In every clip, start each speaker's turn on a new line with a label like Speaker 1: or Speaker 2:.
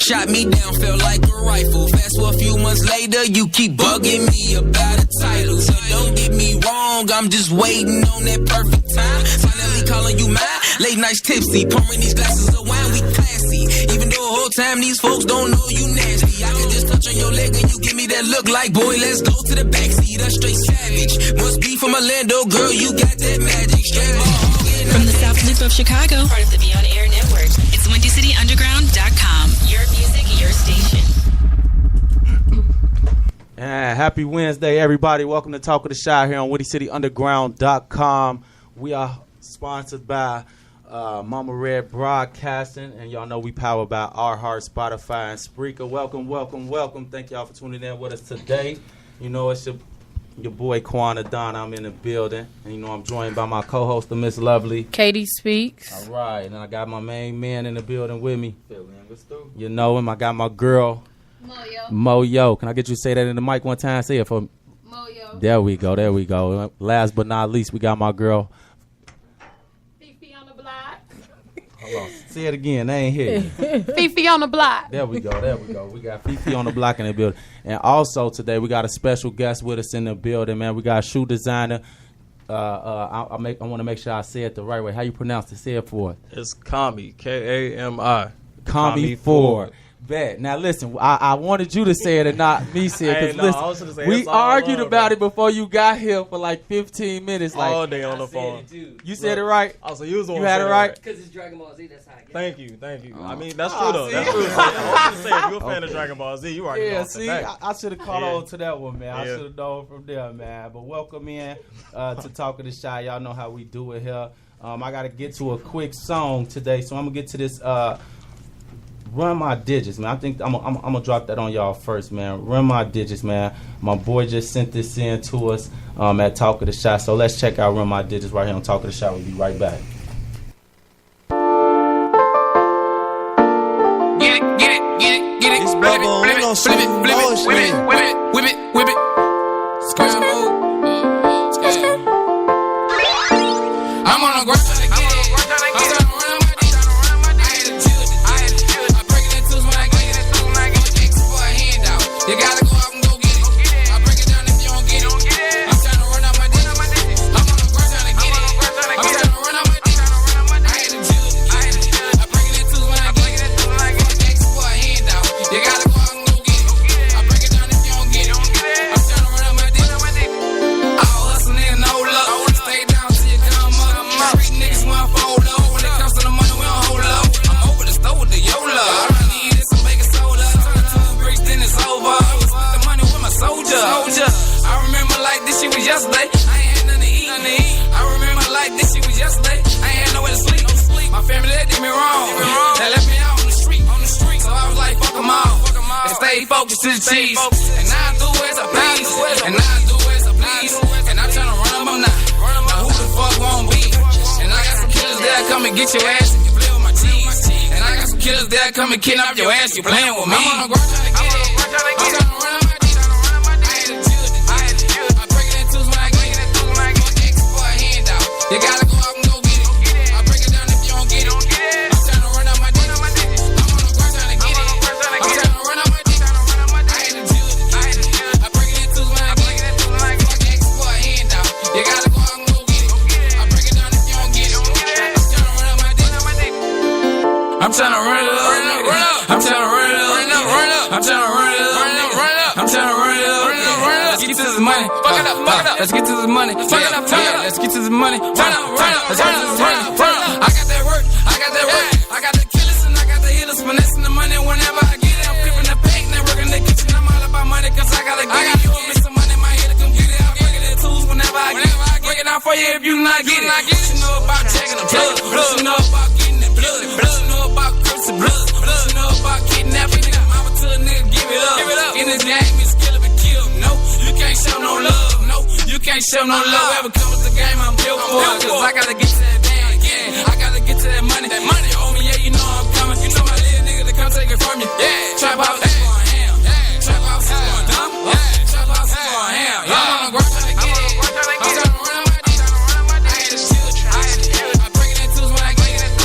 Speaker 1: Shot me down, felt like a rifle. Fast for a few months later, you keep bugging me about a title. So don't get me wrong, I'm just waiting on that perfect time. Finally calling you mine, late nights tipsy, pouring these glasses of wine, we classy. Even though the whole time these folks don't know you nasty. I can just touch on your leg and you give me that look like, boy, let's go to the backseat. A straight savage, must be from Orlando, girl, you got that magic. Straight ball.
Speaker 2: From the South Loop of Chicago, part of the Beyond Air Network, it's WindyCityUnderground.com. Your music, your station.
Speaker 3: Happy Wednesday, everybody. Welcome to Talk of the Shy here on WindyCityUnderground.com. We are sponsored by Mama Red Broadcasting, and y'all know we powered by Our Heart, Spotify, and Spreaker. Welcome, welcome, welcome. Thank y'all for tuning in with us today. You know, it's your boy Quana Don. I'm in the building, and you know I'm joined by my co-host, Miss Lovely
Speaker 4: Katie Speaks.
Speaker 3: All right, and I got my main man in the building with me. You know him. I got my girl Moyo. Can I get you to say that in the mic one time? Say it for me. Moyo. There we go. There we go. Last but not least, we got my girl
Speaker 4: Fifi on the block.
Speaker 3: Hold on. Say it again. They ain't hear you.
Speaker 4: Fifi on the block.
Speaker 3: There we go. There we go. We got Fifi on the block in the building. And also today we got a special guest with us in the building, man. We got a shoe designer. I want to make sure I say it the right way. How you pronounce it? Say it for us.
Speaker 5: It's Kami. K-A-M-I.
Speaker 3: Kami Ford. Bet. Now listen, I wanted you to say it and not me say it, because listen, we argued about it before you got here for like 15 minutes. Like,
Speaker 5: all day on the phone.
Speaker 3: You said it right?
Speaker 5: Also, you
Speaker 3: had it right?
Speaker 6: Because it's Dragon Ball Z, that's how I get it.
Speaker 5: Thank you. I mean, that's true, though. That's true. I was going to say, if you're a fan of Dragon Ball Z, you already know.
Speaker 3: See, I should have caught on to that one, man. I should have known from there, man. But welcome in to Talk of the Shy. Y'all know how we do it here. I got to get to a quick song today, so I'm going to get to this... Run My Digits, man. I think I'm gonna drop that on y'all first, man. Run My Digits, man. My boy just sent this in to us at Talk of the Shot. So let's check out Run My Digits right here on Talk of the Shot. We'll be right back.
Speaker 1: Get it.
Speaker 5: It's Bubba, we gon' show you
Speaker 1: Whip it. Skirt move. I'm on the ground trying to get it. You gotta go out and go get it. I break it down if you don't get it. I'm trying to run out my dick. I'm on the ground trying to get it. I'm trying to run out my dick. I had to chill it. I break it in two when I get it. X for a handout. You gotta go out and go get it. I break it down if you don't get it. I'm trying to run out my dick. All hustling and no luck. Stay down till you come up. Street niggas want to fold up. When it comes to the money, we don't hold up. I'm over the stove with the Yola. Soldier. I remember like this shit was yesterday. I ain't had nothing to eat. I remember like this shit was yesterday. I ain't had nowhere to sleep. My family, they did me wrong. They left me out on the street. So I was like, fuck them all. And stay focused to the cheese. And now I do as I please. And I'm trying to run them up now. Now who the fuck won't be? And I got some killers there come and get your ass if you play with my cheese. And I got some killers there come and kidnap your ass. You playing with me? I'm on the ground trying to get it. I'm trying to run up. You gotta go out and go get it. I break it down if you don't get it. I'm trying to run out my dick. I'm on the ground trying to get it. I'm trying to run out my dick. I had to chill it. I break it in two when I get it. Fuck X for a handout. You gotta go out and go get it. I break it down if you don't get it. I'm trying to run out my dick. I'm trying to run it up. I'm trying to run it up. I'm trying to run it up. I'm trying to run it up. Let's get to this money. Fuck it up. Let's get to this money. Fuck it up. Let's get to this money. Let's get to this money. I got that work. I got the killers and I got the hitters finessing the money whenever I get it. I'm flipping the bag, networking the kitchen. I'm all about money cause I gotta get it. You owe me some money, my head to come get it. I'm breaking the tools whenever I get it. Break it down for you if you not get it. What you know about checking the blood? What you know about getting the blood? What you know about crips and blood? What you know about kidnapping? Mama to a nigga, give it up. In this game, it's kill it. No, you can't show no love. No, you can't show no love. Whoever comes to the game, I'm built for it. Cause I gotta get to that bag, yeah. I gotta get to that money. That money on me, yeah, you know I'm coming. You know my little nigga to come take it from you. Yeah, trap house is going ham. Trap house is going dumb. Trap house is going ham. I'm on the ground trying to get it. I'm trying to run out my dick. I had to chill. I break it in twos when I get it.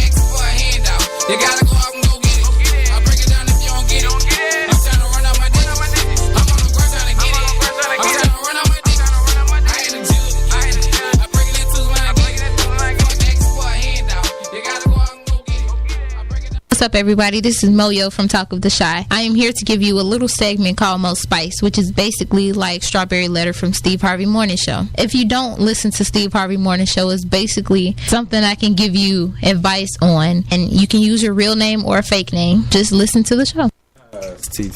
Speaker 1: X for a handout. You gotta go out and go get it. I break it down.
Speaker 6: up, everybody? This is Moyo from Talk of the Shy. I am here to give you a little segment called Most Spice, which is basically like Strawberry Letter from Steve Harvey Morning Show. If you don't listen to Steve Harvey Morning Show, it's basically something I can give you advice on, and you can use your real name or a fake name. Just listen to the show.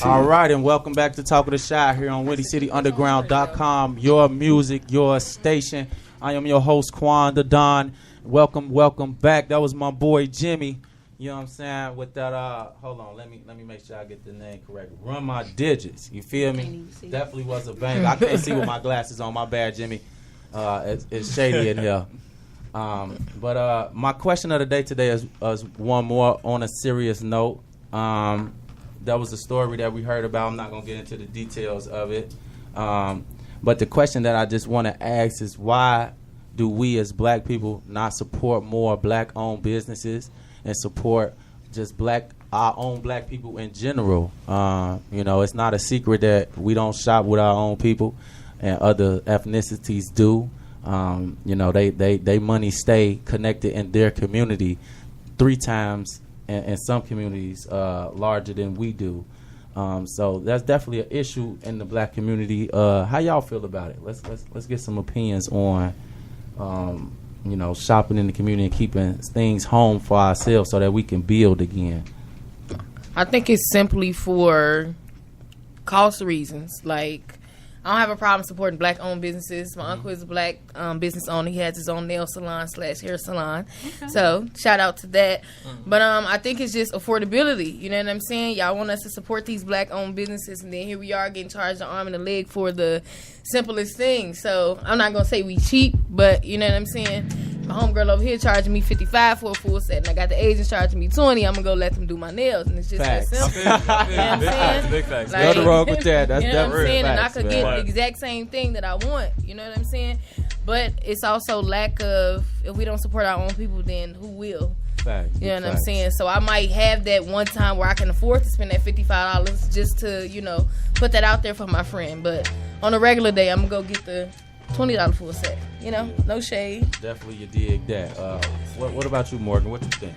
Speaker 3: All right, and welcome back to Talk of the Shy here on WindyCityUnderground.com, your music, your station. I am your host, Quan the Don. Welcome back. That was my boy Jimmy. You know what I'm saying? With that, hold on, let me make sure I get the name correct. Run My Digits. You feel me? Definitely was a banger. I can't see with my glasses on. My bad, Jimmy. It's shady in here. But my question of the day today is one more on a serious note. That was a story that we heard about. I'm not going to get into the details of it. But the question that I just want to ask is, why do we as black people not support more black-owned businesses and support just our own black people in general? You know, it's not a secret that we don't shop with our own people, and other ethnicities do. You know, they money stay connected in their community 3 times, in some communities larger than we do. So that's definitely an issue in the black community. How y'all feel about it? Let's get some opinions on you know, shopping in the community and keeping things home for ourselves so that we can build again.
Speaker 7: I think it's simply for cost reasons. Like, I don't have a problem supporting black-owned businesses. My uncle is a black business owner. He has his own nail salon / hair salon. Okay. So, shout out to that. But I think it's just affordability. You know what I'm saying? Y'all want us to support these black-owned businesses, and then here we are getting charged an arm and a leg for the simplest things. So, I'm not going to say we cheap, but you know what I'm saying? My homegirl over here charging me $55 for a full set, and I got the agents charging me $20. I'm gonna go let them do my nails, and it's just that simple. You know what I'm saying?
Speaker 5: Big facts.
Speaker 7: Like,
Speaker 3: Nothing wrong with that. That's
Speaker 7: you know what I'm saying? And I
Speaker 3: facts,
Speaker 7: could
Speaker 3: man.
Speaker 7: get the exact same thing that I want. You know what I'm saying? But it's also lack of, if we don't support our own people, then who will?
Speaker 3: Facts.
Speaker 7: You know what I'm saying? So I might have that one time where I can afford to spend that $55 just to, you know, put that out there for my friend. But on a regular day, I'm gonna go get the $20 full set. You know, no shade.
Speaker 3: Definitely you dig that. What about you, Morgan? What you think?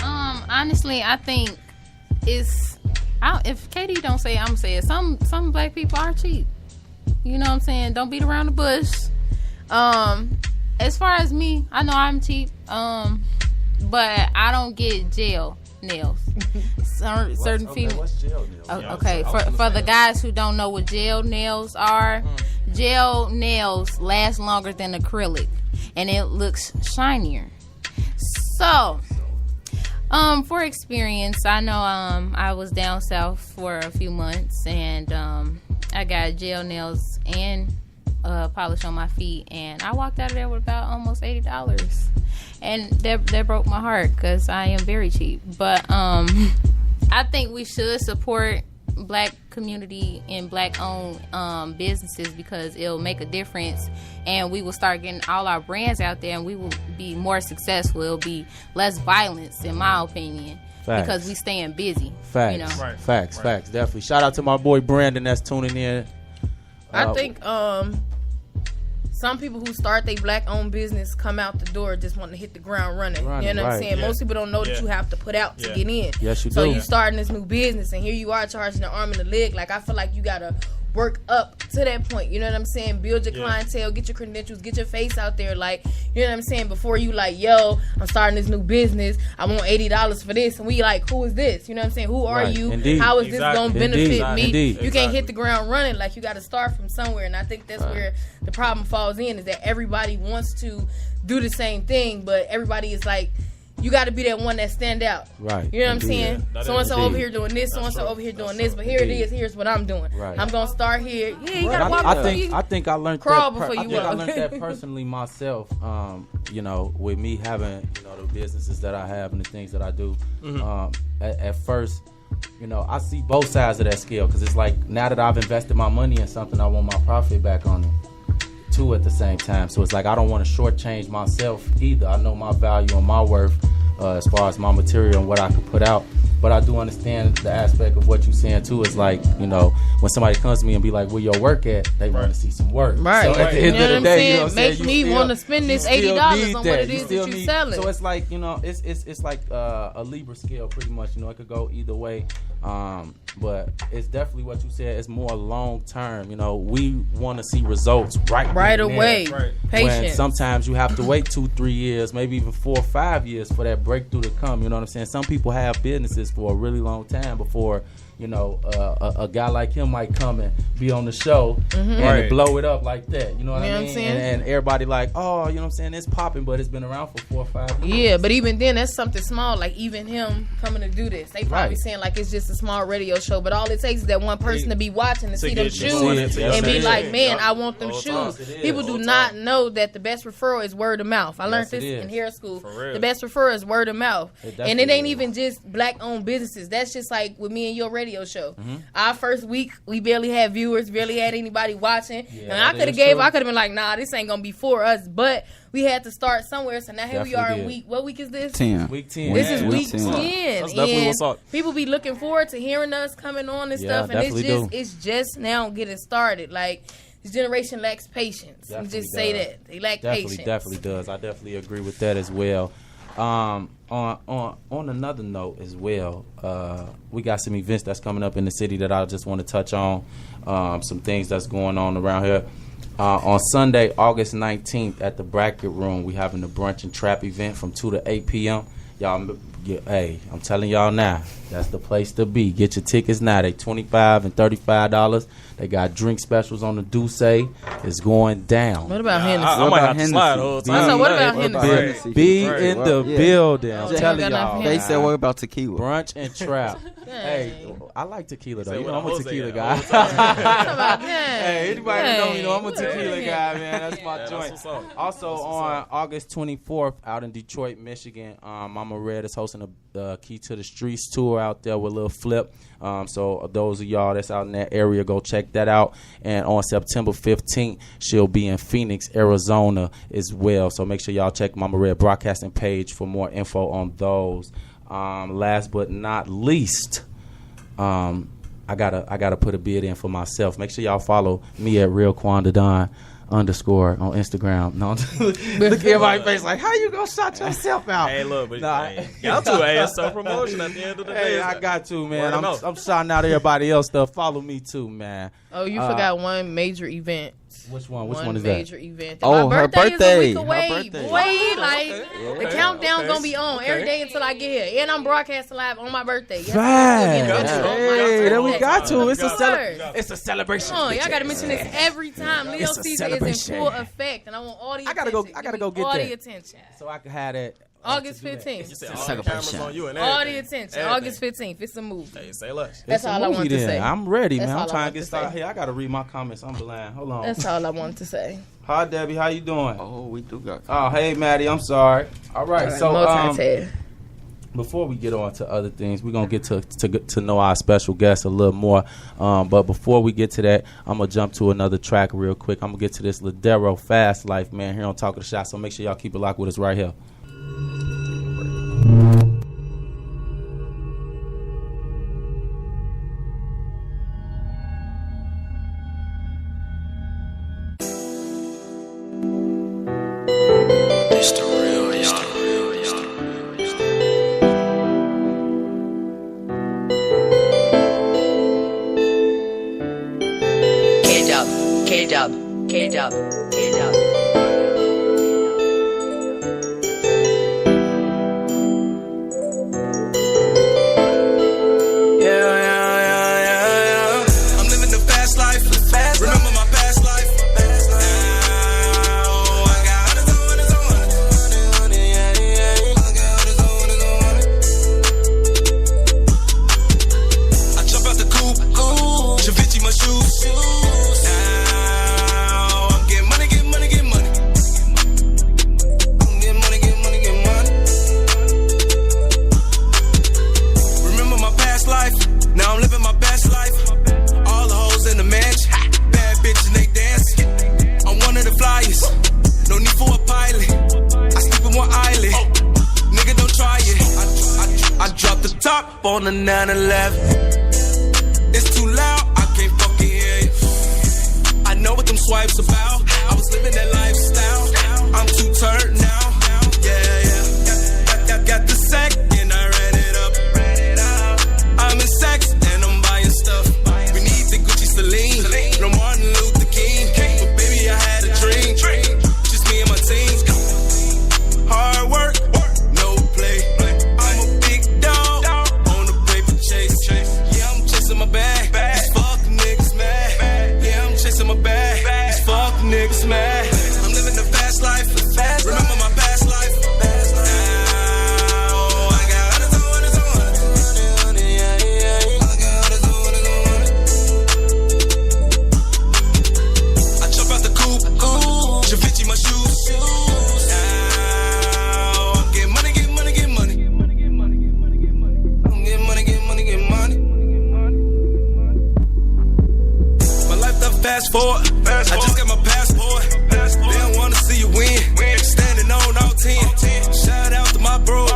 Speaker 8: Honestly, I think if Katie don't say it, I'm say it. Some black people are cheap. You know what I'm saying? Don't beat around the bush. As far as me, I know I'm cheap. But I don't get gel nails. Certain female.
Speaker 3: What's gel nails?
Speaker 8: Okay, for the guys who don't know what gel nails are, gel nails last longer than acrylic, and it looks shinier. So, for experience, I know I was down south for a few months, and I got gel nails and polish on my feet, and I walked out of there with about almost $80. And that broke my heart because I am very cheap. But I think we should support black community and black-owned businesses because it'll make a difference, and we will start getting all our brands out there, and we will be more successful. It'll be less violence, in my opinion, because we staying busy.
Speaker 3: Facts,
Speaker 8: you know?
Speaker 5: Right.
Speaker 3: Facts, definitely. Shout out to my boy Brandon that's tuning in.
Speaker 7: I think some people who start their black-owned business come out the door just wanting to hit the ground running. You know what I'm saying?
Speaker 5: Yeah.
Speaker 7: Most people don't know that you have to put out to get in.
Speaker 3: Yes, you
Speaker 7: so
Speaker 3: do.
Speaker 7: you starting this new business, and here you are charging the arm and the leg. Like, I feel like you got to work up to that point. You know what I'm saying? Build your clientele, get your credentials, get your face out there. Like, you know what I'm saying? Before you like, yo, I'm starting this new business. I want $80 for this. And we like, who is this? You know what I'm saying? Who are you?
Speaker 3: Indeed.
Speaker 7: How is this going to benefit me?
Speaker 3: Indeed.
Speaker 7: You can't hit the ground running. Like, you got to start from somewhere. And I think that's where the problem falls in, is that everybody wants to do the same thing, but everybody is like, you got to be that one that stand out.
Speaker 3: Right.
Speaker 7: You know what I'm saying?
Speaker 5: Yeah,
Speaker 7: So-and-so over here doing this, so-and-so over here doing this, but here it is, here's what I'm doing.
Speaker 3: Right.
Speaker 7: I'm going to start here. Yeah, you got to
Speaker 3: I
Speaker 7: walk
Speaker 3: think I learned
Speaker 7: crawl
Speaker 3: that.
Speaker 7: before you walk.
Speaker 3: I learned that personally myself. You know, with me having, you know, the businesses that I have and the things that I do. At first, you know, I see both sides of that scale, because it's like, now that I've invested my money in something, I want my profit back on it too at the same time. So it's like, I don't want to shortchange myself either. I know my value and my worth as far as my material and what I can put out. But I do understand the aspect of what you're saying too. Is like, you know, when somebody comes to me and be like, "Where your work at?" They want to see some work.
Speaker 7: Right.
Speaker 3: So at the end
Speaker 7: You know
Speaker 3: of the
Speaker 7: what I'm
Speaker 3: day, you know
Speaker 7: saying?
Speaker 3: what I'm saying?
Speaker 7: Makes
Speaker 3: You
Speaker 7: me
Speaker 3: still-
Speaker 7: want to spend this
Speaker 3: you still
Speaker 7: $80
Speaker 3: need
Speaker 7: on
Speaker 3: that.
Speaker 7: what it
Speaker 3: You
Speaker 7: is
Speaker 3: still
Speaker 7: that you
Speaker 3: need-
Speaker 7: selling.
Speaker 3: So it's like, you know, it's like a Libra scale pretty much. You know, it could go either way. But it's definitely what you said. It's more long term. You know, we want to see results right then and
Speaker 7: away.
Speaker 3: there.
Speaker 7: Patience.
Speaker 3: When sometimes you have to wait 2-3 years, maybe even 4 or 5 years for that breakthrough to come. You know what I'm saying? Some people have businesses for a really long time before, you know, a guy like him might come and be on the show and blow it up like that. You know what I mean? And everybody like, oh, you know what I'm saying? It's popping, but it's been around for 4 or 5 years.
Speaker 7: Yeah, but even then, that's something small. Like even him coming to do this, they probably
Speaker 3: Right.
Speaker 7: saying like it's just a small radio show. But all it takes is that one person to be watching to see them
Speaker 5: get you
Speaker 7: shoes
Speaker 5: going
Speaker 7: and
Speaker 5: into your
Speaker 7: be
Speaker 5: shit.
Speaker 7: like, man,
Speaker 5: Yeah.
Speaker 7: I want them
Speaker 5: All
Speaker 7: shoes.
Speaker 5: time.
Speaker 7: People do
Speaker 5: All
Speaker 7: not
Speaker 5: time.
Speaker 7: know that the best referral is word of mouth. I learned
Speaker 3: Yes,
Speaker 7: this
Speaker 3: it is.
Speaker 7: in hair school.
Speaker 5: For real.
Speaker 7: The best referral is word of mouth,
Speaker 3: It
Speaker 7: and it
Speaker 3: definitely
Speaker 7: ain't
Speaker 3: is.
Speaker 7: even just black-owned businesses. That's just like with me and your radio show. Our first week, we barely had viewers, barely had anybody watching, and I
Speaker 3: that
Speaker 7: could have
Speaker 3: is
Speaker 7: gave,
Speaker 3: true.
Speaker 7: I could have been like, nah, this ain't gonna be for us, but we had to start somewhere. So now here we
Speaker 3: Definitely
Speaker 7: are in
Speaker 3: did.
Speaker 7: week. What week is this?
Speaker 9: 10.
Speaker 3: Week 10.
Speaker 7: This is
Speaker 3: Yeah.
Speaker 7: week 10.
Speaker 5: That's definitely
Speaker 7: and
Speaker 5: what's up.
Speaker 7: people be looking forward to hearing us coming on and
Speaker 3: Yeah,
Speaker 7: stuff, and
Speaker 3: definitely
Speaker 7: it's just now getting started. Like this generation lacks patience. Let me
Speaker 3: Definitely
Speaker 7: just say
Speaker 3: does.
Speaker 7: that they lack
Speaker 3: Definitely
Speaker 7: patience.
Speaker 3: does. I definitely agree with that as well. On another note as well, we got some events that's coming up in the city that I just want to touch on. Some things that's going on around here. On Sunday, August 19th, at the Bracket Room, we having the brunch and trap event from 2 to 8 p.m. Y'all, hey, I'm telling y'all now, that's the place to be. Get your tickets now. They $25 and $35. They got drink specials on the Douce. It's going down.
Speaker 7: What about Hennessy?
Speaker 5: I
Speaker 9: What
Speaker 5: might
Speaker 9: about
Speaker 5: have to slide the
Speaker 9: Hennessy?
Speaker 5: whole
Speaker 9: Do
Speaker 5: time.
Speaker 7: I said, what about
Speaker 9: What about
Speaker 7: Hennessy?
Speaker 9: Hennessy?
Speaker 3: Be
Speaker 5: Right.
Speaker 3: in the
Speaker 9: Yeah.
Speaker 3: building. I'm
Speaker 7: Yeah.
Speaker 3: telling
Speaker 7: Got enough
Speaker 3: y'all.
Speaker 9: They
Speaker 7: Hennessy.
Speaker 9: said what about tequila?
Speaker 3: Brunch and trap. Hey,
Speaker 7: Dang.
Speaker 3: I like tequila though.
Speaker 5: Say
Speaker 3: You
Speaker 5: what
Speaker 3: know I'm a
Speaker 5: Jose
Speaker 3: tequila
Speaker 5: at
Speaker 3: guy.
Speaker 5: all time.
Speaker 7: Talk about that.
Speaker 3: Hey, anybody that know me know I'm a
Speaker 7: Dang.
Speaker 3: tequila guy, man. That's my
Speaker 5: that's
Speaker 3: joint.
Speaker 5: what's up.
Speaker 3: Also
Speaker 5: That's what's
Speaker 3: on
Speaker 5: up.
Speaker 3: August 24th, out in Detroit, Michigan, Mama Red is hosting a Key to the Streets tour out there with Lil Flip. So those of y'all that's out in that area, go check that out. And on September 15th, she'll be in Phoenix, Arizona as well. So make sure y'all check Mama Red broadcasting page for more info on those. Last but not least, I gotta put a bid in for myself. Make sure y'all follow me at Real Quandadon _ on Instagram. No, look at everybody's face like, how you gonna shout yourself out?
Speaker 5: Hey, look, but
Speaker 3: Nah.
Speaker 5: y'all two ass self promotion at the end of the day.
Speaker 3: Hey, I got to, man.
Speaker 5: Word of mouth.
Speaker 3: I'm shouting out everybody else stuff. Follow me too, man.
Speaker 7: Oh, you forgot one major event.
Speaker 3: Which one? Which
Speaker 7: one
Speaker 3: one is
Speaker 7: major
Speaker 3: that?
Speaker 7: event.
Speaker 9: Oh,
Speaker 7: My
Speaker 9: her
Speaker 7: birthday is a
Speaker 9: birthday.
Speaker 7: week
Speaker 9: Her
Speaker 7: away.
Speaker 9: birthday.
Speaker 7: Boy, like
Speaker 5: Okay.
Speaker 7: the countdown
Speaker 5: Okay.
Speaker 7: gonna be on every day until I get here, and I'm broadcasting live on my birthday. Yes,
Speaker 3: Facts.
Speaker 7: I'm still getting
Speaker 5: Yeah.
Speaker 7: ready on my
Speaker 3: Hey, then we
Speaker 7: birthday.
Speaker 3: got to. It's a
Speaker 7: Word.
Speaker 3: it's a celebration.
Speaker 7: Come on, y'all gotta mention this every time. Leo
Speaker 3: It's a
Speaker 7: season is in
Speaker 3: celebration.
Speaker 7: full effect, and I want all the
Speaker 3: I
Speaker 7: attention.
Speaker 3: gotta go
Speaker 7: Give
Speaker 3: get
Speaker 7: me all
Speaker 3: that.
Speaker 7: the attention.
Speaker 3: So I can have that.
Speaker 7: August
Speaker 3: to do that.
Speaker 7: 15th.
Speaker 5: You said all the cameras on you and everything.
Speaker 7: All the attention.
Speaker 5: Everything.
Speaker 7: August 15th. It's a movie.
Speaker 5: Hey, say less.
Speaker 7: That's
Speaker 3: It's a
Speaker 7: all I
Speaker 3: movie
Speaker 7: wanted to
Speaker 3: then.
Speaker 7: say.
Speaker 3: I'm ready,
Speaker 7: That's
Speaker 3: man.
Speaker 7: all
Speaker 3: I'm
Speaker 7: I
Speaker 3: trying to
Speaker 7: wanted
Speaker 3: get
Speaker 7: to
Speaker 3: started.
Speaker 7: say.
Speaker 3: Hey, I gotta read my comments. I'm blind. Hold on.
Speaker 7: That's all I wanted to say.
Speaker 3: Hi, Debbie. How you doing?
Speaker 9: Oh, we do got.
Speaker 3: Oh, hey, Maddie. I'm sorry. All right. So,
Speaker 7: multitask.
Speaker 3: before we get on to other things, we're gonna get to know our special guest a little more. But before we get to that, I'm gonna jump to another track real quick. I'm gonna get to this Ladero Fast Life, man, here on Talk of the Shot. So make sure y'all keep it locked with us right here.
Speaker 10: K-Dub.
Speaker 1: I'm living the fast life. Remember my past life. Now I got hundreds on hundreds on hundreds. I got hundreds on hundreds on hundreds. I jump out the coupe, Givenchy my shoes. Now I'm getting money, get money, get money. I'm getting money, get money, get money. Remember my past life. Now I'm living my best life. All the hoes in the mansion. Bad bitch and they dancing. I'm one of the flyers. No need for a pilot. I sleep in one island. Nigga, don't try it. I drop the top.
Speaker 9: up on the 911. It's too loud, I can't fucking hear you. I know what them swipes about. I was living that lifestyle. I'm too turned now. Yeah, yeah. Got the sack and I ran it up. I'm in sex and I'm buying stuff. We need the Gucci Celine, no Martin Luther King. But baby, I had a dream. Just me and my team. Hard work, no play. I'm a big dog on the paper chase. Yeah, I'm chasing my bag. These fuck niggas mad. Yeah, I'm chasing my bag. These fuck niggas mad. I'm living the fast life. Remember my past life. Fast forward, I just got my passport. They don't wanna see you win. Standing on all 10. Shout out to my bros.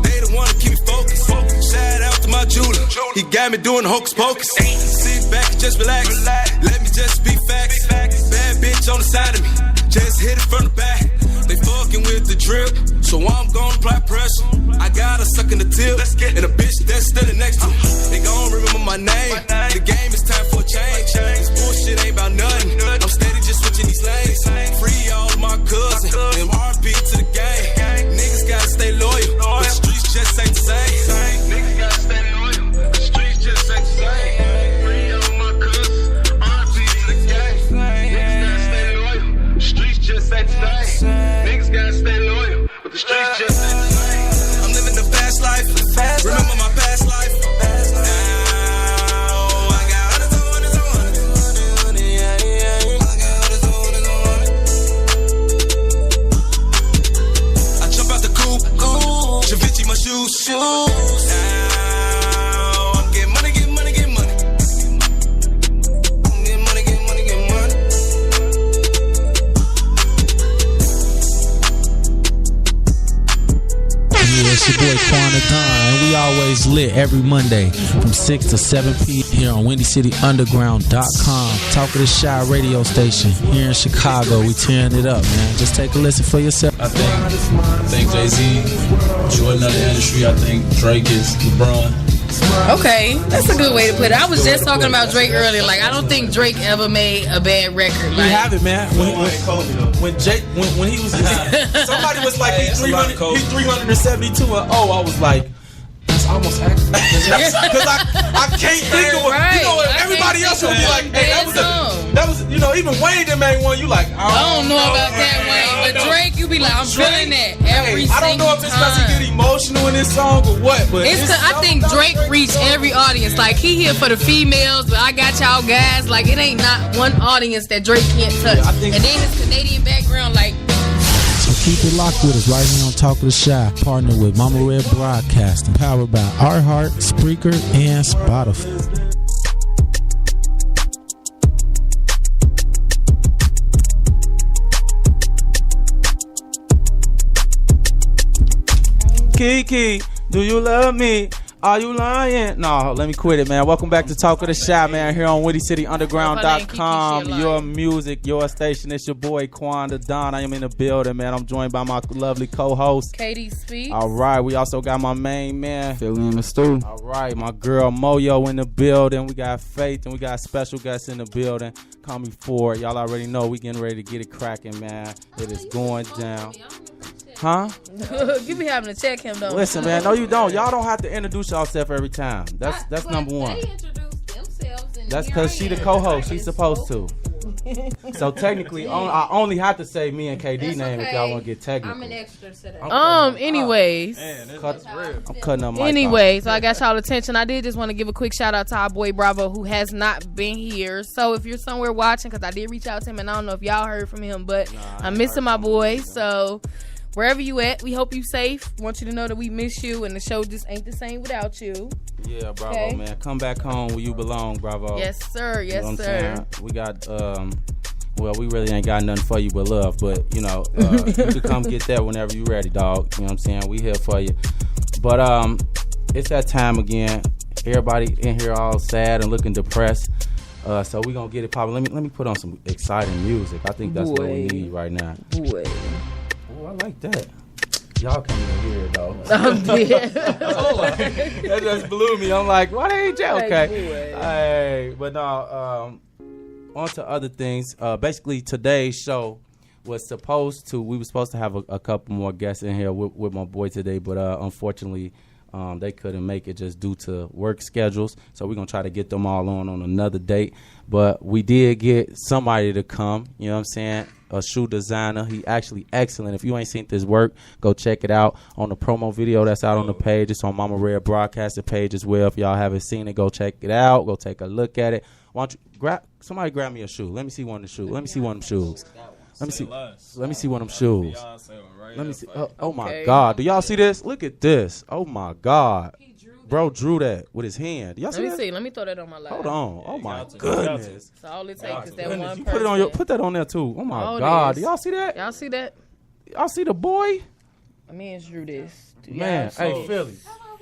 Speaker 9: They the one to keep me focused. Shout out to my jeweler. He got me doing hocus pocus. Sit back and just relax. Let me just be facts. Bad bitch on the side of me. Just hit it from the back. They fucking with the drip, so I'm gonna apply pressure. I got a suck in the tip, and a bitch that's standing next to me. They gon' remember my name. The game is time for a change. This bullshit ain't about nothing. I'm steady just switching these lanes. Free all of my cousins, them RP to the game. Niggas gotta stay loyal, but the streets just ain't the same. Niggas gotta stay loyal, the streets just ain't the same. Free all of my cousins, RP to the game. Niggas gotta stay loyal, the streets just ain't the same. Niggas gotta stay loyal, but the streets just ain't the same. I'm living the fast life. Remember my past life. Shoes. Now I'm getting money, get money, get money. I'm getting money, get money, get money.
Speaker 3: Yeah, it's your boy Quan the Don, and we always lit every Monday from 6 to 7 p.m. here on WindyCityUnderground.com. Talk of the Shy radio station here in Chicago. We tearing it up, man. Just take a listen for yourself.
Speaker 10: I think Jay-Z, Jordan of the industry. I think Drake is LeBron.
Speaker 7: Okay, that's a good way to put it. I was just talking about Drake earlier. Like, I don't think Drake ever made a bad record.
Speaker 3: You have it, man. When he was somebody was like he's 372 and I was like, that's almost accurate. Because I can't think of what, you know, everybody else would be like, hey, that was you know, even Wayne that made one. You like,
Speaker 7: I don't know about that Wayne, but Drake, you be like, I'm feeling that every single time. I don't know if it's because he get emotional in this song or what, but it's I think Drake reached every audience. Like, he here for the females, but I got y'all guys. Like, it ain't not one audience that Drake can't touch. And then his Canadian background, like.
Speaker 3: So keep it locked with us right here on Talk of the Shy, partnered with Mama Red Broadcasting, powered by iHeart, Spreaker, and Spotify. Kiki, do you love me? Are you lying? No, let me quit it, man. Welcome back to Talk of the Shy, man, here on WindyCityUnderground.com. Your music, your station. It's your boy, Quan the Don. I am in the building, man. I'm joined by my lovely co-host,
Speaker 7: Katie Speaks.
Speaker 3: All right, we also got my main man, Philly in the stew. All right, my girl, Moyo in the building. We got Faith, and we got special guests in the building. Call me Ford. Y'all already know we getting ready to get it cracking, man. It is going down. Huh?
Speaker 7: You be having to check him though.
Speaker 3: Listen, man, no, you don't. Y'all don't have to introduce yourself every time. That's number one.
Speaker 8: They introduce themselves.
Speaker 3: That's because she the co-host. She's supposed to. So technically, I only have to say me and KD name if y'all want to get technical.
Speaker 8: I'm an extra today.
Speaker 7: Anyways.
Speaker 3: I'm cutting up my
Speaker 7: Anyway, so I got y'all attention. I did just want to give a quick shout out to our boy Bravo, who has not been here. So if you're somewhere watching, because I did reach out to him, and I don't know if y'all heard from him, but I'm missing my boy. So wherever you at, we hope you safe. Want you to know that we miss you, and the show just ain't the same without you.
Speaker 3: Yeah, Bravo, man. Come back home where you belong, Bravo.
Speaker 7: Yes, sir. Yes,
Speaker 3: you know
Speaker 7: sir.
Speaker 3: We got, well, we really ain't got nothing for you but love, but, you know, you can come get that whenever you ready, dog. You know what I'm saying? We here for you. But, it's that time again. Everybody in here all sad and looking depressed. So we gonna get it popping. Let me put on some exciting music. I think that's what we need right now.
Speaker 7: Boy.
Speaker 3: Oh, I like that. Y'all can't even hear it though.
Speaker 7: I'm dead.
Speaker 3: That just blew me. I'm like, why they ain't jail? Okay. Hey, but no. On to other things. Basically, today's show was we were supposed to have a couple more guests in here with my boy today, but unfortunately, they couldn't make it just due to work schedules. So we're going to try to get them all on another date. But we did get somebody to come, you know what I'm saying? A shoe designer. He actually excellent. If you ain't seen this work, go check it out on the promo video that's out on the page. It's on Mama Red Broadcasting page as well. If y'all haven't seen it, go check it out. Go take a look at it. Why don't you somebody grab me a shoe. Let me see one of the shoes. Let me see one of them shoes. Let me see one of them shoes. Let me see. Oh my God. Do y'all see this? Look at this. Oh my God. Bro drew that with his hand. Y'all see that?
Speaker 7: Let me see. Let me throw that on my lap.
Speaker 3: Hold on. Oh my goodness.
Speaker 7: So all it takes is that one
Speaker 3: you
Speaker 7: person.
Speaker 3: put that on there too. Oh my God. Do y'all see that?
Speaker 7: Y'all see that?
Speaker 3: Y'all see the boy?
Speaker 7: Me and drew this.
Speaker 3: Man, hey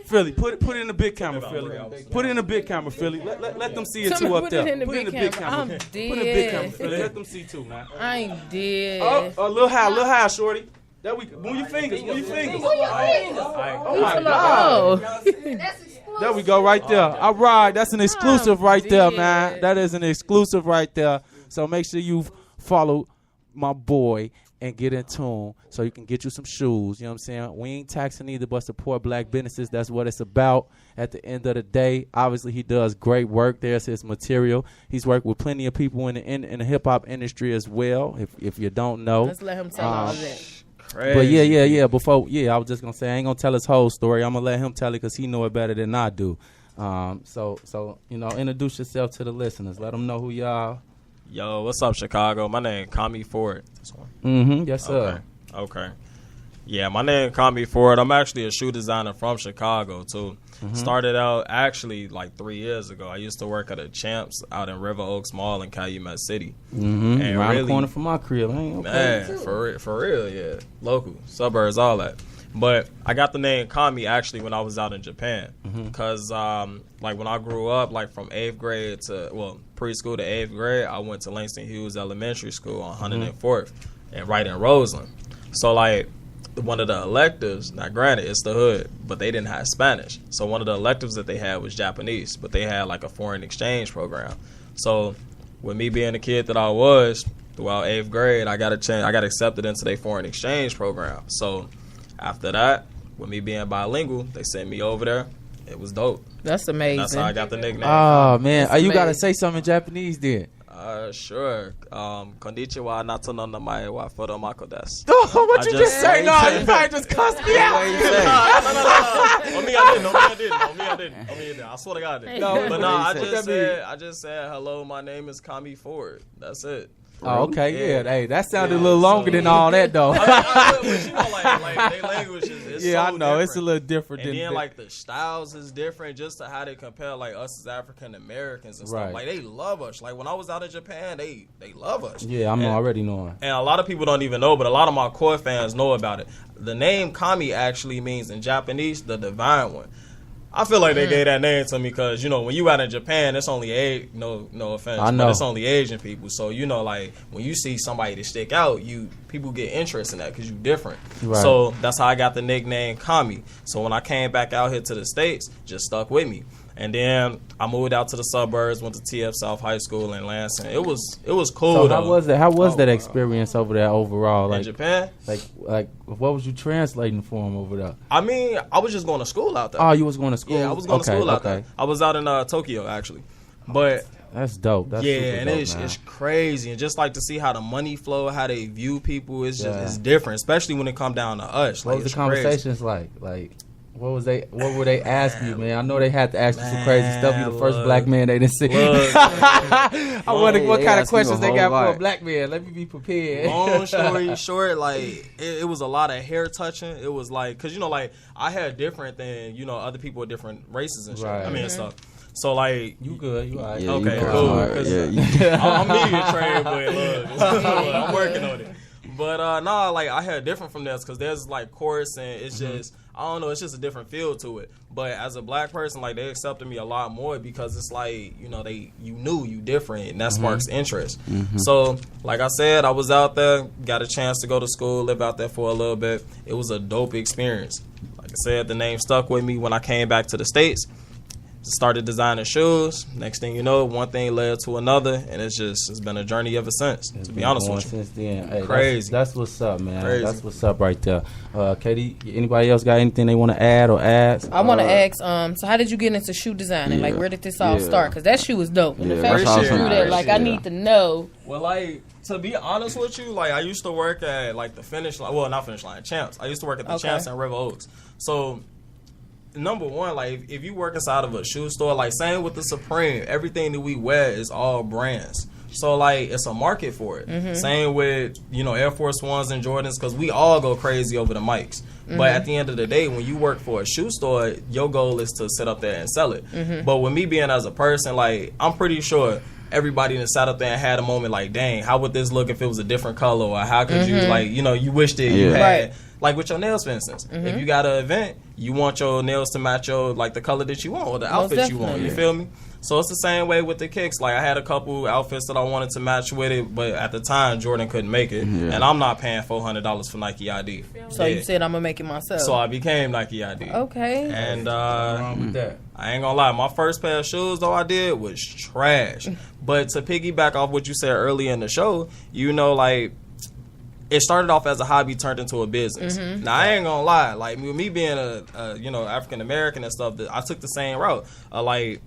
Speaker 3: Philly, put it in the big camera, Philly. Put it in the big camera, Philly. Let them see it too up there.
Speaker 7: Put it in the big camera. I'm dead.
Speaker 3: Put it in the big camera, Philly. Let them see too, man.
Speaker 7: I ain't dead.
Speaker 3: Oh, a little high, shorty. There we move your fingers. Oh my God. There we go, right there. All right, that's an exclusive right there, man. That is an exclusive right there. So make sure you follow my boy and get in tune so you can get you some shoes. You know what I'm saying? We ain't taxing either, but support black businesses. That's what it's about. At the end of the day, obviously he does great work. There's his material. He's worked with plenty of people in the hip hop industry as well. If you don't know,
Speaker 7: let's let him tell all that.
Speaker 3: Crazy. But yeah. I was just gonna say I ain't gonna tell his whole story. I'm gonna let him tell it because he know it better than I do. So introduce yourself to the listeners. Let them know who y'all.
Speaker 5: Yo, what's up, Chicago? My name Kami Ford. This one.
Speaker 3: Mm-hmm. Yes, sir.
Speaker 5: Okay. Yeah, my name Kami Ford. I'm actually a shoe designer from Chicago too. Mm-hmm. Started out actually like 3 years ago. I used to work at a Champs out in River Oaks Mall in Calumet City.
Speaker 3: Mm-hmm. And around the corner from my crib.
Speaker 5: Man, for real, yeah. Local, suburbs, all that. But I got the name Kami actually when I was out in Japan. Because like when I grew up, like from 8th grade to, preschool to 8th grade, I went to Langston Hughes Elementary School on 104th and right in Roseland. So like one of the electives, now granted it's the hood, but they didn't have Spanish. So one of the electives that they had was Japanese, but they had like a foreign exchange program. So with me being the kid that I was, throughout 8th grade, I got accepted into their foreign exchange program. So after that, with me being bilingual, they sent me over there. It was dope.
Speaker 7: That's amazing.
Speaker 5: That's how I got the nickname.
Speaker 3: Oh, man. You got to say something in Japanese then.
Speaker 5: Sure. Konnichiwa nato no namae wa Fudomako desu.
Speaker 3: Oh, what you just say? No, you probably just cussed me out.
Speaker 5: On me, I didn't. I swear to God, I didn't. I just said, hello, my name is Kami Ford. That's it.
Speaker 3: Oh, okay, yeah. Hey, that sounded a little longer than all that, though.
Speaker 5: But you know, like their language is
Speaker 3: yeah,
Speaker 5: so
Speaker 3: I know.
Speaker 5: different.
Speaker 3: It's a little different.
Speaker 5: And then, like, the styles is different just to how they compare, like, us as African Americans and stuff. Like, they love us. Like, when I was out in Japan, they love us.
Speaker 3: Yeah, I'm already knowing.
Speaker 5: And a lot of people don't even know, but a lot of my core fans know about it. The name Kami actually means, in Japanese, the divine one. I feel like they gave that name to me because, when you out in Japan, it's only no offense, but it's only Asian people. So, like, when you see somebody to stick out, people get interested in that because you different. Right. So that's how I got the nickname Kami. So when I came back out here to the States, just stuck with me. And then I moved out to the suburbs, went to TF South High School in Lansing. It was cool.
Speaker 3: So how was that experience over there overall? Like,
Speaker 5: in Japan?
Speaker 3: Like what was you translating for them over there?
Speaker 5: I mean, I was just going to school out there.
Speaker 3: Oh, you was going to school?
Speaker 5: Yeah, I was going to school out there. I was out in Tokyo actually, but.
Speaker 3: That's dope. That's
Speaker 5: and it's crazy, and just like to see how the money flow, how they view people, it's different, especially when it come down to us.
Speaker 3: What was the conversations like? Like, what were they asking you, man? I know they had to ask you some crazy stuff. You the first black man they didn't see. I wonder what kind of questions they got for a black man. Let me be prepared.
Speaker 5: Long story short, like it was a lot of hair touching. It was like, cause like I had different than other people with different races and shit. Right. I mean, stuff. So like
Speaker 3: you good, you alright.
Speaker 5: Okay, cool. I'm media trained, but look, I'm working on it. But nah, like I had different from this because there's like chorus and it's just I don't know, it's just a different feel to it. But as a black person, like they accepted me a lot more because it's like you knew you different and that sparks interest. So like I said, I was out there, got a chance to go to school, live out there for a little bit. It was a dope experience. Like I said, the name stuck with me when I came back to the States. Started designing shoes. Next thing you know, one thing led to another, and it's been a journey ever since. To be honest with you,
Speaker 3: since then, hey,
Speaker 5: crazy.
Speaker 3: That's what's up, man.
Speaker 5: Crazy.
Speaker 3: That's what's up right there. Katie, anybody else got anything they want to add or ask?
Speaker 7: I want to ask. So how did you get into shoe designing? Like, where did this all start? Because that shoe is dope. And the fact that you do that, like, I need to know.
Speaker 5: Well, like, to be honest with you, like, I used to work at, like, the Finish Line. Well, not Finish Line, Champs. I used to work at the Champs in River Oaks. So, number one, like, if you work inside of a shoe store, like, same with the Supreme, everything that we wear is all brands. So, like, it's a market for it. Same with, Air Force Ones and Jordans, because we all go crazy over the mics. But at the end of the day, when you work for a shoe store, your goal is to sit up there and sell it. But with me being as a person, like, I'm pretty sure everybody that sat up there and had a moment like, dang, how would this look if it was a different color? Or how could you, like, you wished that you had, like with your nails, for instance. If you got an event, you want your nails to match your, like, the color that you want or the outfit you want. You feel me? So it's the same way with the kicks. Like, I had a couple outfits that I wanted to match with it, but at the time, Jordan couldn't make it. And I'm not paying $400 for Nike ID.
Speaker 7: So you said, I'm going to make it myself.
Speaker 5: So I became Nike ID.
Speaker 7: Okay.
Speaker 5: And
Speaker 3: wrong with that?
Speaker 5: I ain't gonna lie, my first pair of shoes, though, I did was trash. But to piggyback off what you said earlier in the show, like, it started off as a hobby, turned into a business. Now, I ain't gonna lie, like, with me being a African-American and stuff, I took the same route. Like,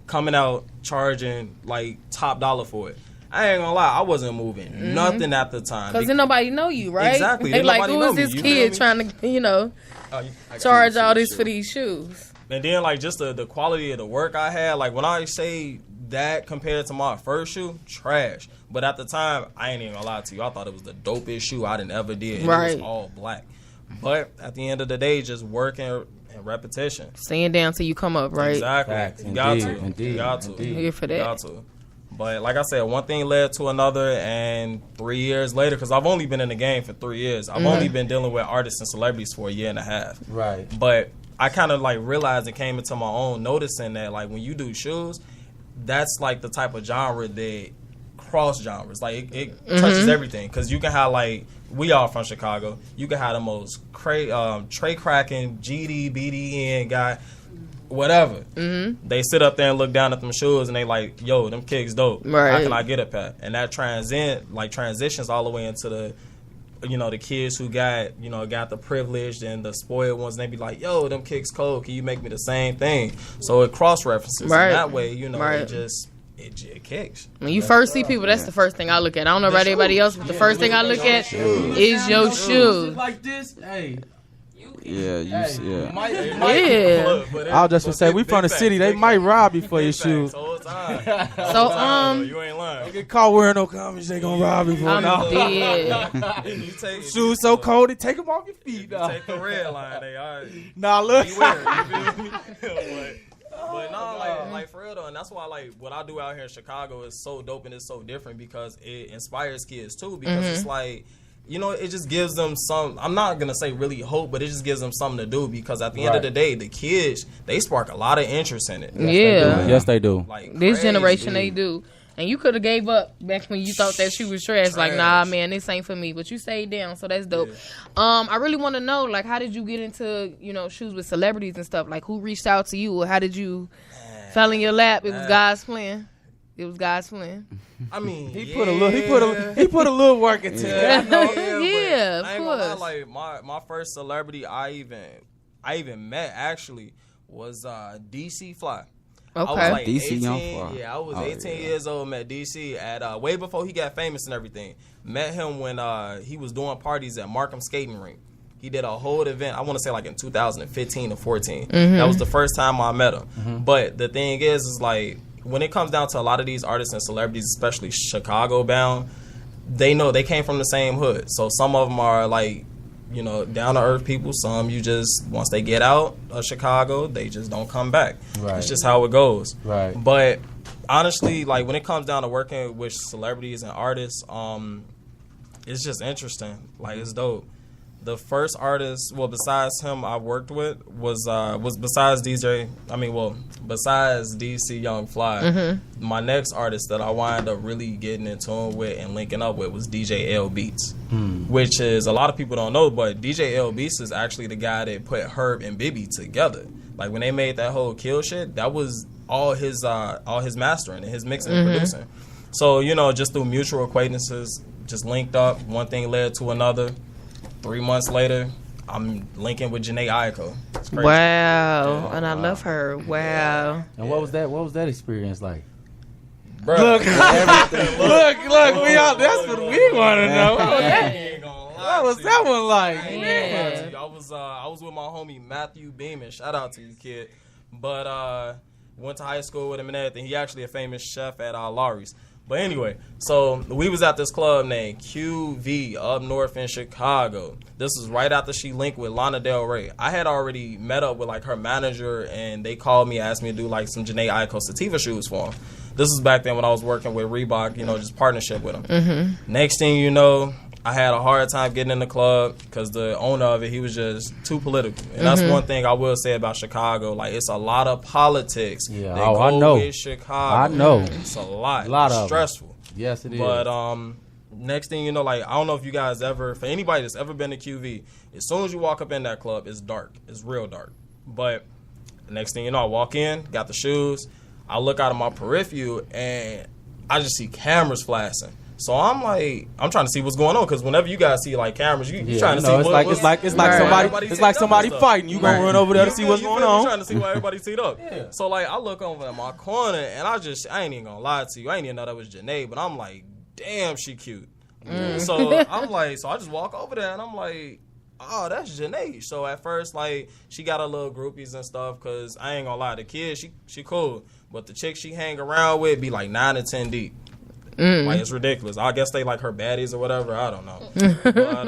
Speaker 5: coming out charging like top dollar for it. I ain't gonna lie, I wasn't moving nothing at the time.
Speaker 7: Because then nobody know you, right?
Speaker 5: Exactly.
Speaker 7: They like, who is this kid trying to, charge all this for these shoes?
Speaker 5: And then, like, just the quality of the work I had, like, when I say that compared to my first shoe, trash. But at the time, I ain't even gonna lie to you, I thought it was the dopest shoe I ever did. And it was all black. But at the end of the day, just working and repetition.
Speaker 7: Staying down till you come up, right?
Speaker 5: Exactly.
Speaker 3: Facts.
Speaker 5: You got
Speaker 3: Indeed.
Speaker 5: to. You got to.
Speaker 3: Indeed.
Speaker 7: Here for that.
Speaker 5: You got to. But like I said, one thing led to another, and 3 years later, because I've only been in the game for 3 years. I've only been dealing with artists and celebrities for a year and a half.
Speaker 3: Right.
Speaker 5: But I kind of like realized and came into my own noticing that, like, when you do shoes, that's like the type of genre that cross genres. Like, it touches everything. Because you can have, like, we all from Chicago. You can have the most tray cracking GD, BDN guy, whatever. They sit up there and look down at them shoes and they like, yo, them kicks dope.
Speaker 7: Right.
Speaker 5: How can I get a pair? And that transitions all the way into the, the kids who got the privileged and the spoiled ones. And they be like, yo, them kicks cold. Can you make me the same thing? So it cross references.
Speaker 7: Right.
Speaker 5: And that way, it kicks.
Speaker 7: When you first see people, that's the first thing I look at. I don't know about anybody else, but the first thing I look at is your shoes.
Speaker 3: Like this, hey.
Speaker 11: Yeah.
Speaker 3: I was just gonna say, we from the city. They might rob you for your shoes.
Speaker 5: So you ain't lying.
Speaker 3: They get caught wearing no comments, they gonna rob you for
Speaker 7: I'm
Speaker 3: it.
Speaker 5: You take
Speaker 3: Shoes so cold, they take them off your feet.
Speaker 5: take the red line. They all
Speaker 3: Nah, look.
Speaker 5: beware. You feel me? But no, like for real though, and that's why like what I do out here in Chicago is so dope and it's so different because it inspires kids too. Because it's like, it just gives them some. I'm not gonna say really hope, but it just gives them something to do. Because at the end of the day, the kids they spark a lot of interest in it.
Speaker 3: Yes, they do.
Speaker 5: Like
Speaker 7: This
Speaker 5: crazy.
Speaker 7: generation, they do. And you could have gave up back when you thought that shoe was trash. Like, nah, man, this ain't for me. But you stayed down, so that's dope. I really want to know, like, how did you get into, shoes with celebrities and stuff? Like, who reached out to you, or how did you fell in your lap? It was God's plan. It was God's plan.
Speaker 5: I mean,
Speaker 3: He put a little work into it.
Speaker 7: Yeah,
Speaker 5: of
Speaker 7: of
Speaker 5: gonna lie,
Speaker 7: course.
Speaker 5: like my first celebrity I even met actually was DC Fly.
Speaker 7: Okay.
Speaker 5: I was like
Speaker 11: DC
Speaker 5: 18,
Speaker 11: Young Fly.
Speaker 5: Yeah, I was 18 years old. Met DC at way before he got famous and everything. Met him when he was doing parties at Markham Skating Rink. He did a whole event. I want to say like in 2015 or 14. That was the first time I met him. But the thing is like when it comes down to a lot of these artists and celebrities, especially Chicago bound, they know they came from the same hood. So some of them are like, down to earth people. Some you just once they get out of Chicago, they just don't come back.
Speaker 3: Right.
Speaker 5: It's just how it goes.
Speaker 3: Right.
Speaker 5: But honestly, like when it comes down to working with celebrities and artists, it's just interesting. Like, it's dope. The first artist, well, besides him I worked with was besides DC Young Fly. My next artist that I wind up really getting in tune with and linking up with was DJ L Beats, which is, a lot of people don't know, but DJ L Beats is actually the guy that put Herb and Bibby together. Like, when they made that whole Kill shit, that was all his mastering and his mixing and producing. So, you know, just through mutual acquaintances, just linked up. One thing led to another. 3 months later, I'm linking with Janae Aiko.
Speaker 7: Wow. Yeah. And I love her. Wow.
Speaker 3: And what was that experience like?
Speaker 5: Bruh.
Speaker 3: Look, we all, that's what we want to know. What was that one like?
Speaker 5: Yeah. I was with my homie Matthew Beeman. Shout out to you, kid. But went to high school with him and everything. He actually a famous chef at Laurie's. But anyway, so we was at this club named QV up north in Chicago. This was right after she linked with Lana Del Rey. I had already met up with like her manager, and they called me, asked me to do like some Janae Aiko sativa shoes for them. This was back then when I was working with Reebok, you know, just partnership with them. Next thing you know, I had a hard time getting in the club because the owner of it, he was just too political. And that's one thing I will say about Chicago. Like, it's a lot of politics.
Speaker 3: Yeah,
Speaker 5: I know. With Chicago.
Speaker 3: I know.
Speaker 5: It's a lot.
Speaker 3: It's
Speaker 5: stressful.
Speaker 3: Yes, it is.
Speaker 5: But next thing you know, like, I don't know if you guys ever, for anybody that's ever been to QV, as soon as you walk up in that club, it's dark. It's real dark. But the next thing you know, I walk in, got the shoes. I look out of my peripheral, and I just see cameras flashing. So I'm trying to see what's going on, because whenever you guys see like cameras, you trying to see
Speaker 3: it's like somebody fighting. You gonna run over there to see what's going on.
Speaker 5: You trying to see why everybody's teed up. So like I look over at my corner, and I ain't even gonna lie to you, I ain't even know that was Janae, but I'm like, damn, she cute. So I'm like, so I just walk over there, and I'm like, oh, that's Janae. So at first, like, she got her little groupies and stuff, because I ain't gonna lie, the kid, she cool, but the chick she hang around with be like 9 to 10 deep. Like, it's ridiculous. I guess they like her baddies or whatever. I don't know. But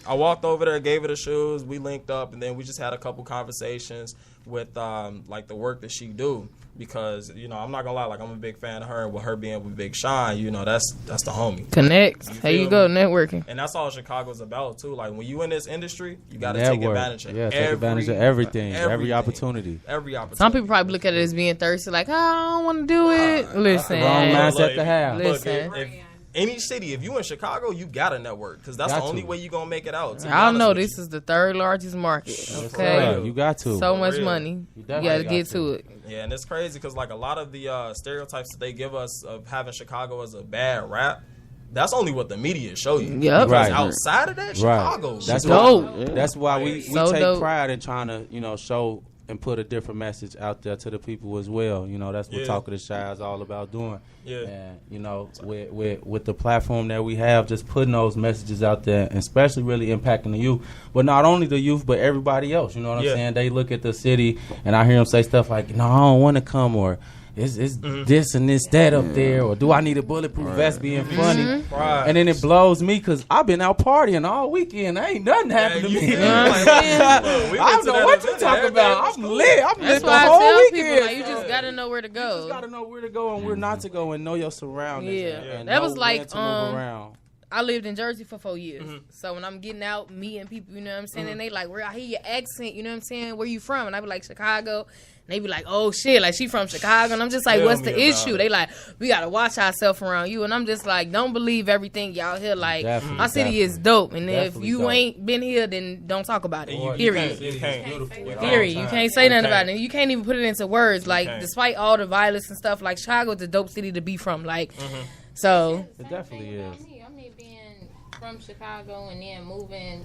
Speaker 5: I walked over there, gave her the shoes. We linked up, and then we just had a couple conversations with like the work that she do. Because, you know, I'm not gonna lie, like, I'm a big fan of her, and with her being with Big Sean, you know, that's the homie.
Speaker 7: Connect. There you go, networking.
Speaker 5: And that's all Chicago's about too. Like, when you in this industry, you gotta take advantage of
Speaker 3: take advantage of everything. Every opportunity.
Speaker 5: Some
Speaker 7: people probably look at it as being thirsty, like, oh, I don't want to do it. Listen,
Speaker 3: wrong mindset to have.
Speaker 5: Listen. If any city, if you in Chicago, you gotta network, because that's the only way you gonna make it out.
Speaker 7: I don't know. This is the third largest market. Okay,
Speaker 3: you got to.
Speaker 7: So much money. You gotta get to it.
Speaker 5: Yeah, and it's crazy because like a lot of the stereotypes that they give us of having Chicago as a bad rap, that's only what the media show you.
Speaker 7: Yep.
Speaker 5: Because outside of that, Chicago,
Speaker 3: that's
Speaker 7: dope.
Speaker 3: That's why we take pride in trying to, you know, show and put a different message out there to the people as well. You know, that's what Talk of the Shy is all about doing.
Speaker 5: Yeah.
Speaker 3: And, you know, with the platform that we have, just putting those messages out there, and especially really impacting the youth. But not only the youth, but everybody else. You know what I'm saying? They look at the city, and I hear them say stuff like, no, I don't want to come, or it's this and this, that up there, or do I need a bulletproof vest being funny? And then it blows me, because I've been out partying all weekend. Ain't nothing happened to me. I don't know what you talking about. I'm lit. I'm lit the whole weekend.
Speaker 7: People, like, you just got to know where to go.
Speaker 3: You just got to know where to go and where not to go, and know your surroundings.
Speaker 7: And that was like, I lived in Jersey for 4 years. So when I'm getting out, meeting people, you know what I'm saying, and they like, where I hear your accent, you know what I'm saying, where you from? And I be like, Chicago. And they be like, oh shit, like she from Chicago. And I'm just like, what's the issue? They like, we gotta watch ourselves around you. And I'm just like, don't believe everything y'all hear. Like, our city is dope. And if you ain't been here, then don't talk about it. Period. Period. You can't say nothing about it. You can't even put it into words. Like, despite all the violence and stuff, like, Chicago is a dope city to be from. Like, so.
Speaker 3: It definitely is.
Speaker 8: I mean, being from Chicago and then moving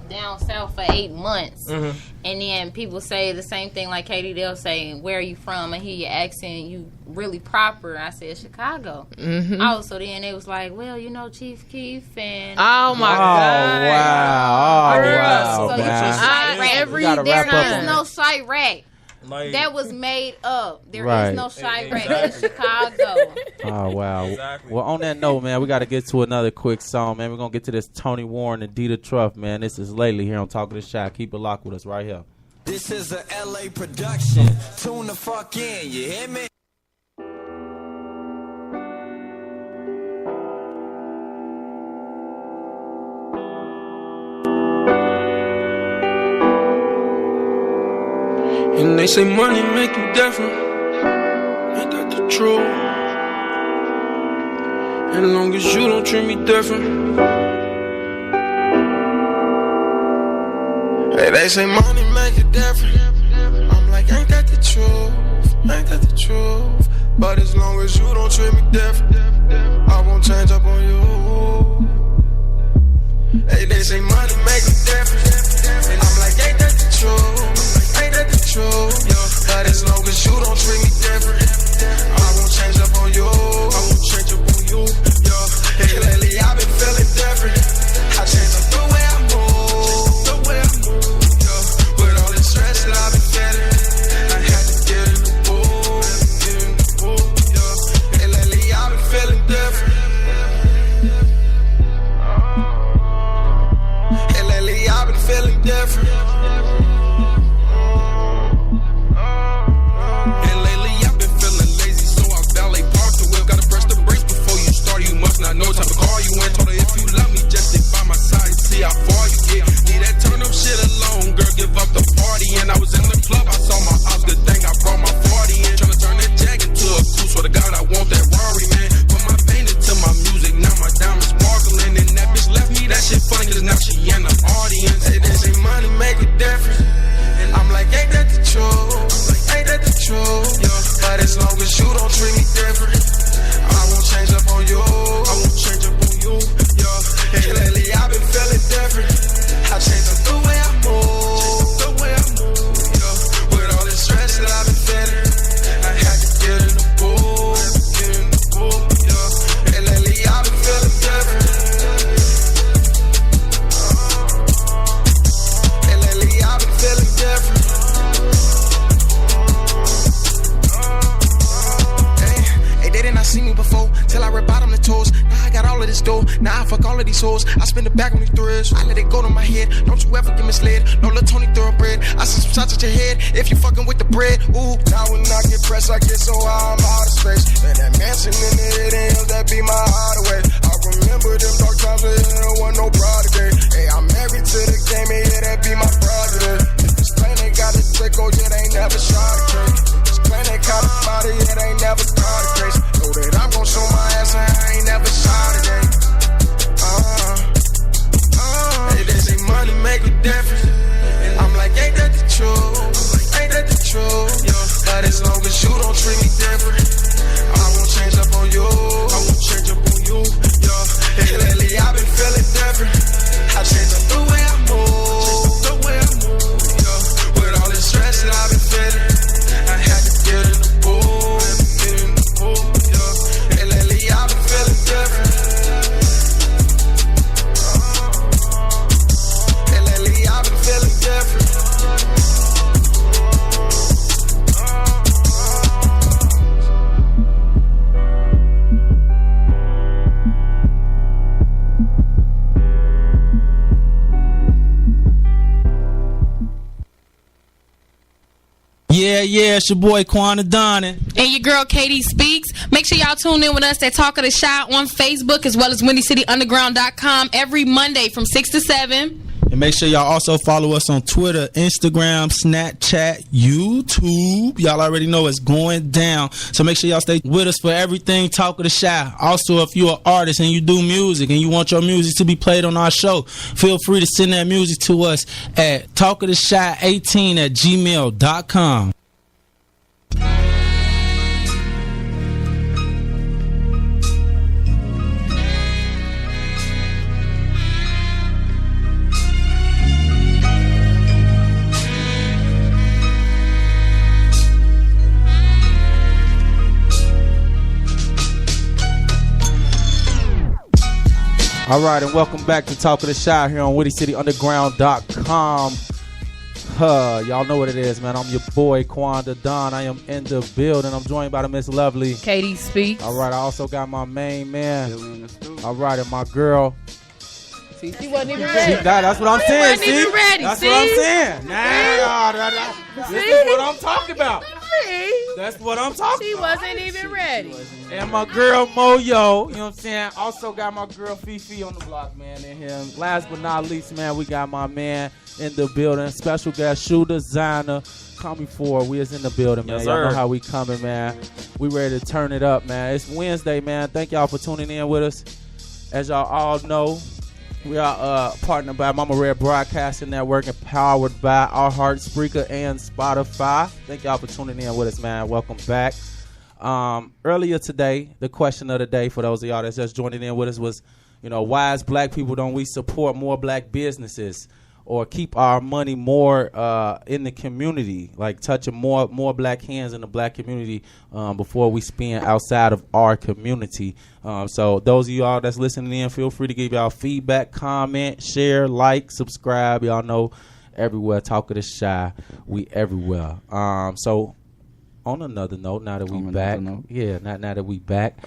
Speaker 8: down south for 8 months, and then people say the same thing, like Katie, they'll say, where are you from? I hear your accent, you really proper. I said Chicago. So then it was like, well, you know, Chief Keef and
Speaker 7: oh my god,
Speaker 3: wow,
Speaker 8: so there is no Chirac. Like, that was made up. There is no Chirac in Chicago.
Speaker 3: Oh, wow.
Speaker 5: Exactly.
Speaker 3: Well, on that note, man, we got to get to another quick song, man. We're going to get to this Tony Warren and Dita Truff, man. This is Lately here on Talk of the Shy. Keep it locked with us right here.
Speaker 9: This is a LA production. Tune the fuck in, you hear me? they say money make you different, ain't that the truth? As long as you don't treat me different. Hey, they say money make you different. I'm like, ain't that the truth? Ain't that the truth? But as long as you don't treat me different, I won't change up on you. Hey, they say money make you different. And I'm like, ain't that the truth? Ain't that the truth? Yo, but as long as you don't treat me different, I won't change up on you. I won't change up on you. Yo, hey, lately I've been feeling different. I changed up the way I move. The way I move. Yo, with all the stress that I've been feeling, I had to get in the pool. Get in the pool. Yo, hey, lately I've been feeling different. Hey, lately I've been feeling different. And lately I've been feeling lazy, so I valet parked the whip. Gotta press the brakes before you start. You must not know what type of car you in. Told her if you love me, just stick by my side and see how far you get. Leave that turn up shit alone, girl. Give up the party. And I was in the club, I saw my ops. Good thing I brought my 40 in. Tryna turn that Jag into a coupe. Swear to God, I want that Rari, man. Put my pain into my music, now my diamonds sparkling. And that bitch left me, that shit funny, cause now she in the audience. Hey, they say money make it different. And I'm like, ain't that the truth? Ain't that the truth? Yo, but as long as you don't treat me different, I won't change up on you. I won't change up on you. Yo, hey, lately I've been feeling different. I changed up the way I move. The way I move. Yo, with all the stress that I've been feeling, I had to get in the pool. Get in the pool. Yo, hey, lately I've been feeling different. Hey, lately I've been feeling different. They did not see me before, till I rip bottom the toes. Now I got all of this dough, now I fuck all of these hoes. I spin it back on these threads, I let it go to my head. Don't you ever get misled, no little Tony thoroughbred. I see some shots at your head, if you fucking with the bread. Ooh, now when I get pressed, I get so high, I'm out of space. And that mansion in the hidden, that be my hideaway. I remember them dark times when there wasn't no prodigy. Hey, I'm married to the game, and yeah, that be my prodigy. If this plane ain't got a Draco, yeah, they ain't never shot a cake. This plane ain't caught a body, yeah, they ain't never caught a case. Know that I'm gon' show my ass and I ain't never shot a game. Hey, they say money make it different. And I'm like, ain't that the truth? Ain't that the truth? Yo, but as long as you don't treat me different, I won't change up on you. I won't change up on you. Yo, hey, lately I've been feeling different. I changed up the way I move. The way I move. Yo, with all the stress that I've been feeling, I had to get in the pool. Get in the pool. Yo, hey, lately I've been feeling different. Hey, lately I've been feeling different.
Speaker 3: Yeah, it's your boy Quanda Donnan.
Speaker 7: And your girl Katie Speaks. Make sure y'all tune in with us at Talk of the Shy on Facebook as well as WindyCityUnderground.com every Monday from 6 to 7.
Speaker 3: And make sure y'all also follow us on Twitter, Instagram, Snapchat, YouTube. Y'all already know it's going down. So make sure y'all stay with us for everything Talk of the Shy. Also, if you're an artist and you do music and you want your music to be played on our show, feel free to send that music to us at talkoftheshy18@gmail.com. All right, and welcome back to Talk of the Shy here on WindyCityUnderground.com. Y'all know what it is, man. I'm your boy, Quanda Don. I am in the building. I'm joined by the Miss Lovely.
Speaker 7: Katie Speaks.
Speaker 3: All right, I also got my main man. All right, and my girl.
Speaker 7: She wasn't even ready.
Speaker 3: That's what I'm saying,
Speaker 7: She wasn't even ready.
Speaker 3: That's what I'm saying. Nah, this is what I'm talking about.
Speaker 7: me.
Speaker 3: That's what I'm talking
Speaker 7: She
Speaker 3: about.
Speaker 7: wasn't even ready.
Speaker 3: And my girl Moyo, you know what I'm saying? Also got my girl Fifi on the block, man, in here. Last but not least, man, we got my man in the building. Special guest, shoe designer. Call me for. We is in the building, man.
Speaker 5: Yes,
Speaker 3: y'all know
Speaker 5: sir.
Speaker 3: how we coming, man. We ready to turn it up, man. It's Wednesday, man. Thank y'all for tuning in with us. As y'all all know, we are partnered by Mama Red Broadcasting Network and powered by Our Heart, Spreaker, and Spotify. Thank y'all for tuning in with us, man. Welcome back. Earlier today, the question of the day for those of y'all that's just joining in with us was, why as black people don't we support more black businesses or keep our money more in the community, like touching more black hands in the black community before we spend outside of our community. So those of y'all that's listening in, feel free to give y'all feedback, comment, share, like, subscribe. Y'all know everywhere. Talk of the Shy, we everywhere. So on another note, now that we back, now that we back,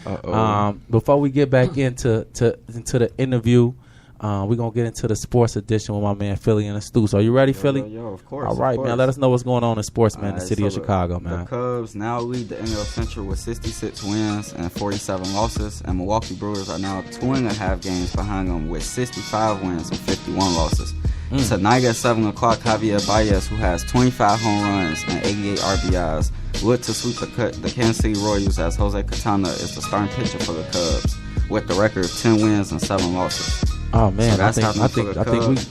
Speaker 3: before we get back into the interview. We're going to get into the sports edition with my man Philly in the stew. So, are you ready, Philly?
Speaker 11: Yo, of course.
Speaker 3: All right, man. Let us know what's going on in sports, man, in the city of Chicago, man.
Speaker 11: The Cubs now lead the NL Central with 66 wins and 47 losses, and Milwaukee Brewers are now 2.5 games behind them with 65 wins and 51 losses. Tonight at 7 o'clock, Javier Baez, who has 25 home runs and 88 RBIs, look to sweep the Kansas City Royals as Jose Quintana is the starting pitcher for the Cubs with the record of 10 wins and 7 losses.
Speaker 3: Oh man,
Speaker 11: so
Speaker 3: I think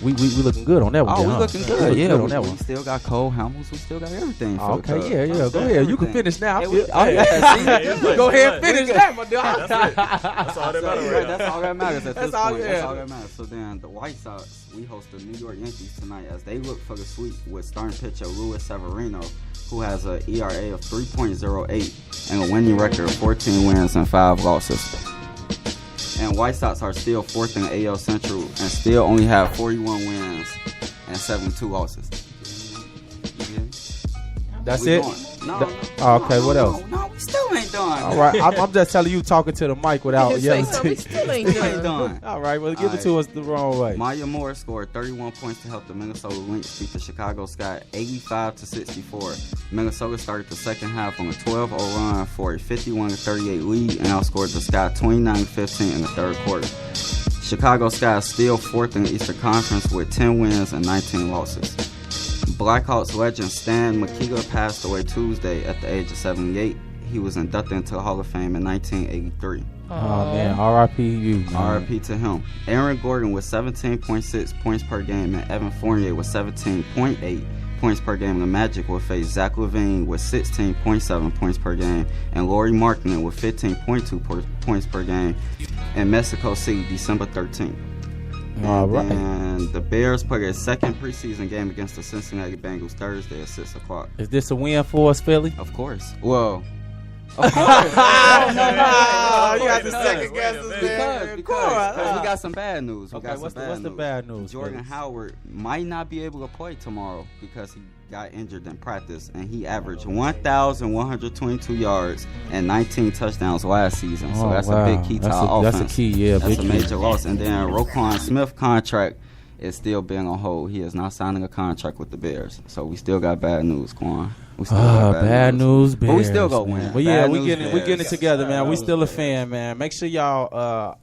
Speaker 3: we looking good on that one.
Speaker 11: Oh, we looking good.
Speaker 3: Yeah, on that one.
Speaker 11: We still got Cole Hamels. We still got everything. For
Speaker 3: Okay,
Speaker 11: the Cubs.
Speaker 3: yeah. Go ahead. You can finish now.
Speaker 11: Go
Speaker 3: Go ahead and finish that, my dog.
Speaker 5: That's all that matters. Right
Speaker 11: That's all that matters at this
Speaker 3: That's all,
Speaker 11: point.
Speaker 3: yeah.
Speaker 11: That's all that matters. So then the White Sox, we host the New York Yankees tonight as they look for the sweep with starting pitcher Luis Severino, who has an ERA of 3.08 and a winning record of 14 wins and 5 losses. And White Sox are still fourth in the AL Central and still only have 41 wins and 72 losses.
Speaker 3: That's
Speaker 11: We
Speaker 3: it?
Speaker 11: going. No,
Speaker 3: Okay, what else?
Speaker 11: No, we still ain't done.
Speaker 3: All right, I'm just telling you, talking to the mic without yelling.
Speaker 7: We still ain't
Speaker 11: Still ain't
Speaker 7: done.
Speaker 11: done.
Speaker 3: All right, well, give it to us the wrong way.
Speaker 11: Maya Moore scored 31 points to help the Minnesota Lynx beat the Chicago Sky 85-64. Minnesota started the second half on a 12-0 run for a 51-38 lead and outscored the Sky 29-15 in the third quarter. Chicago Sky is still fourth in the Eastern Conference with 10 wins and 19 losses. Blackhawks legend Stan Mikita passed away Tuesday at the age of 78. He was inducted into the Hall of Fame in 1983.
Speaker 3: Oh man, R.I.P. you, man.
Speaker 11: R.I.P. to him. Aaron Gordon with 17.6 points per game and Evan Fournier with 17.8 points per game. The Magic will face Zach LaVine with 16.7 points per game and Lauri Markkanen with 15.2 points per game in Mexico City, December 13th.
Speaker 3: All right.
Speaker 11: And the Bears play their second preseason game against the Cincinnati Bengals Thursday at 6 o'clock.
Speaker 3: Is this a win for us, Philly?
Speaker 11: Of course. Well,
Speaker 3: You got the second
Speaker 11: because we got some bad news.
Speaker 3: Okay, what's the bad news?
Speaker 11: Jordan
Speaker 3: Felix?
Speaker 11: Howard might not be able to play tomorrow because he got injured in practice, and he averaged 1,122 yards and 19 touchdowns last season. So that's a big key to our offense.
Speaker 3: That's a key, yeah.
Speaker 11: That's
Speaker 3: big
Speaker 11: a major loss. And then Roquan Smith contract is still being on hold. He is not signing a contract with the Bears. So we still got bad news, Quan. We still got
Speaker 3: bad news, Bears.
Speaker 11: But we still go win.
Speaker 3: But yeah,
Speaker 11: Bad
Speaker 3: we
Speaker 11: news,
Speaker 3: getting it together, man. We
Speaker 11: Bears.
Speaker 3: still a fan, man. Make sure y'all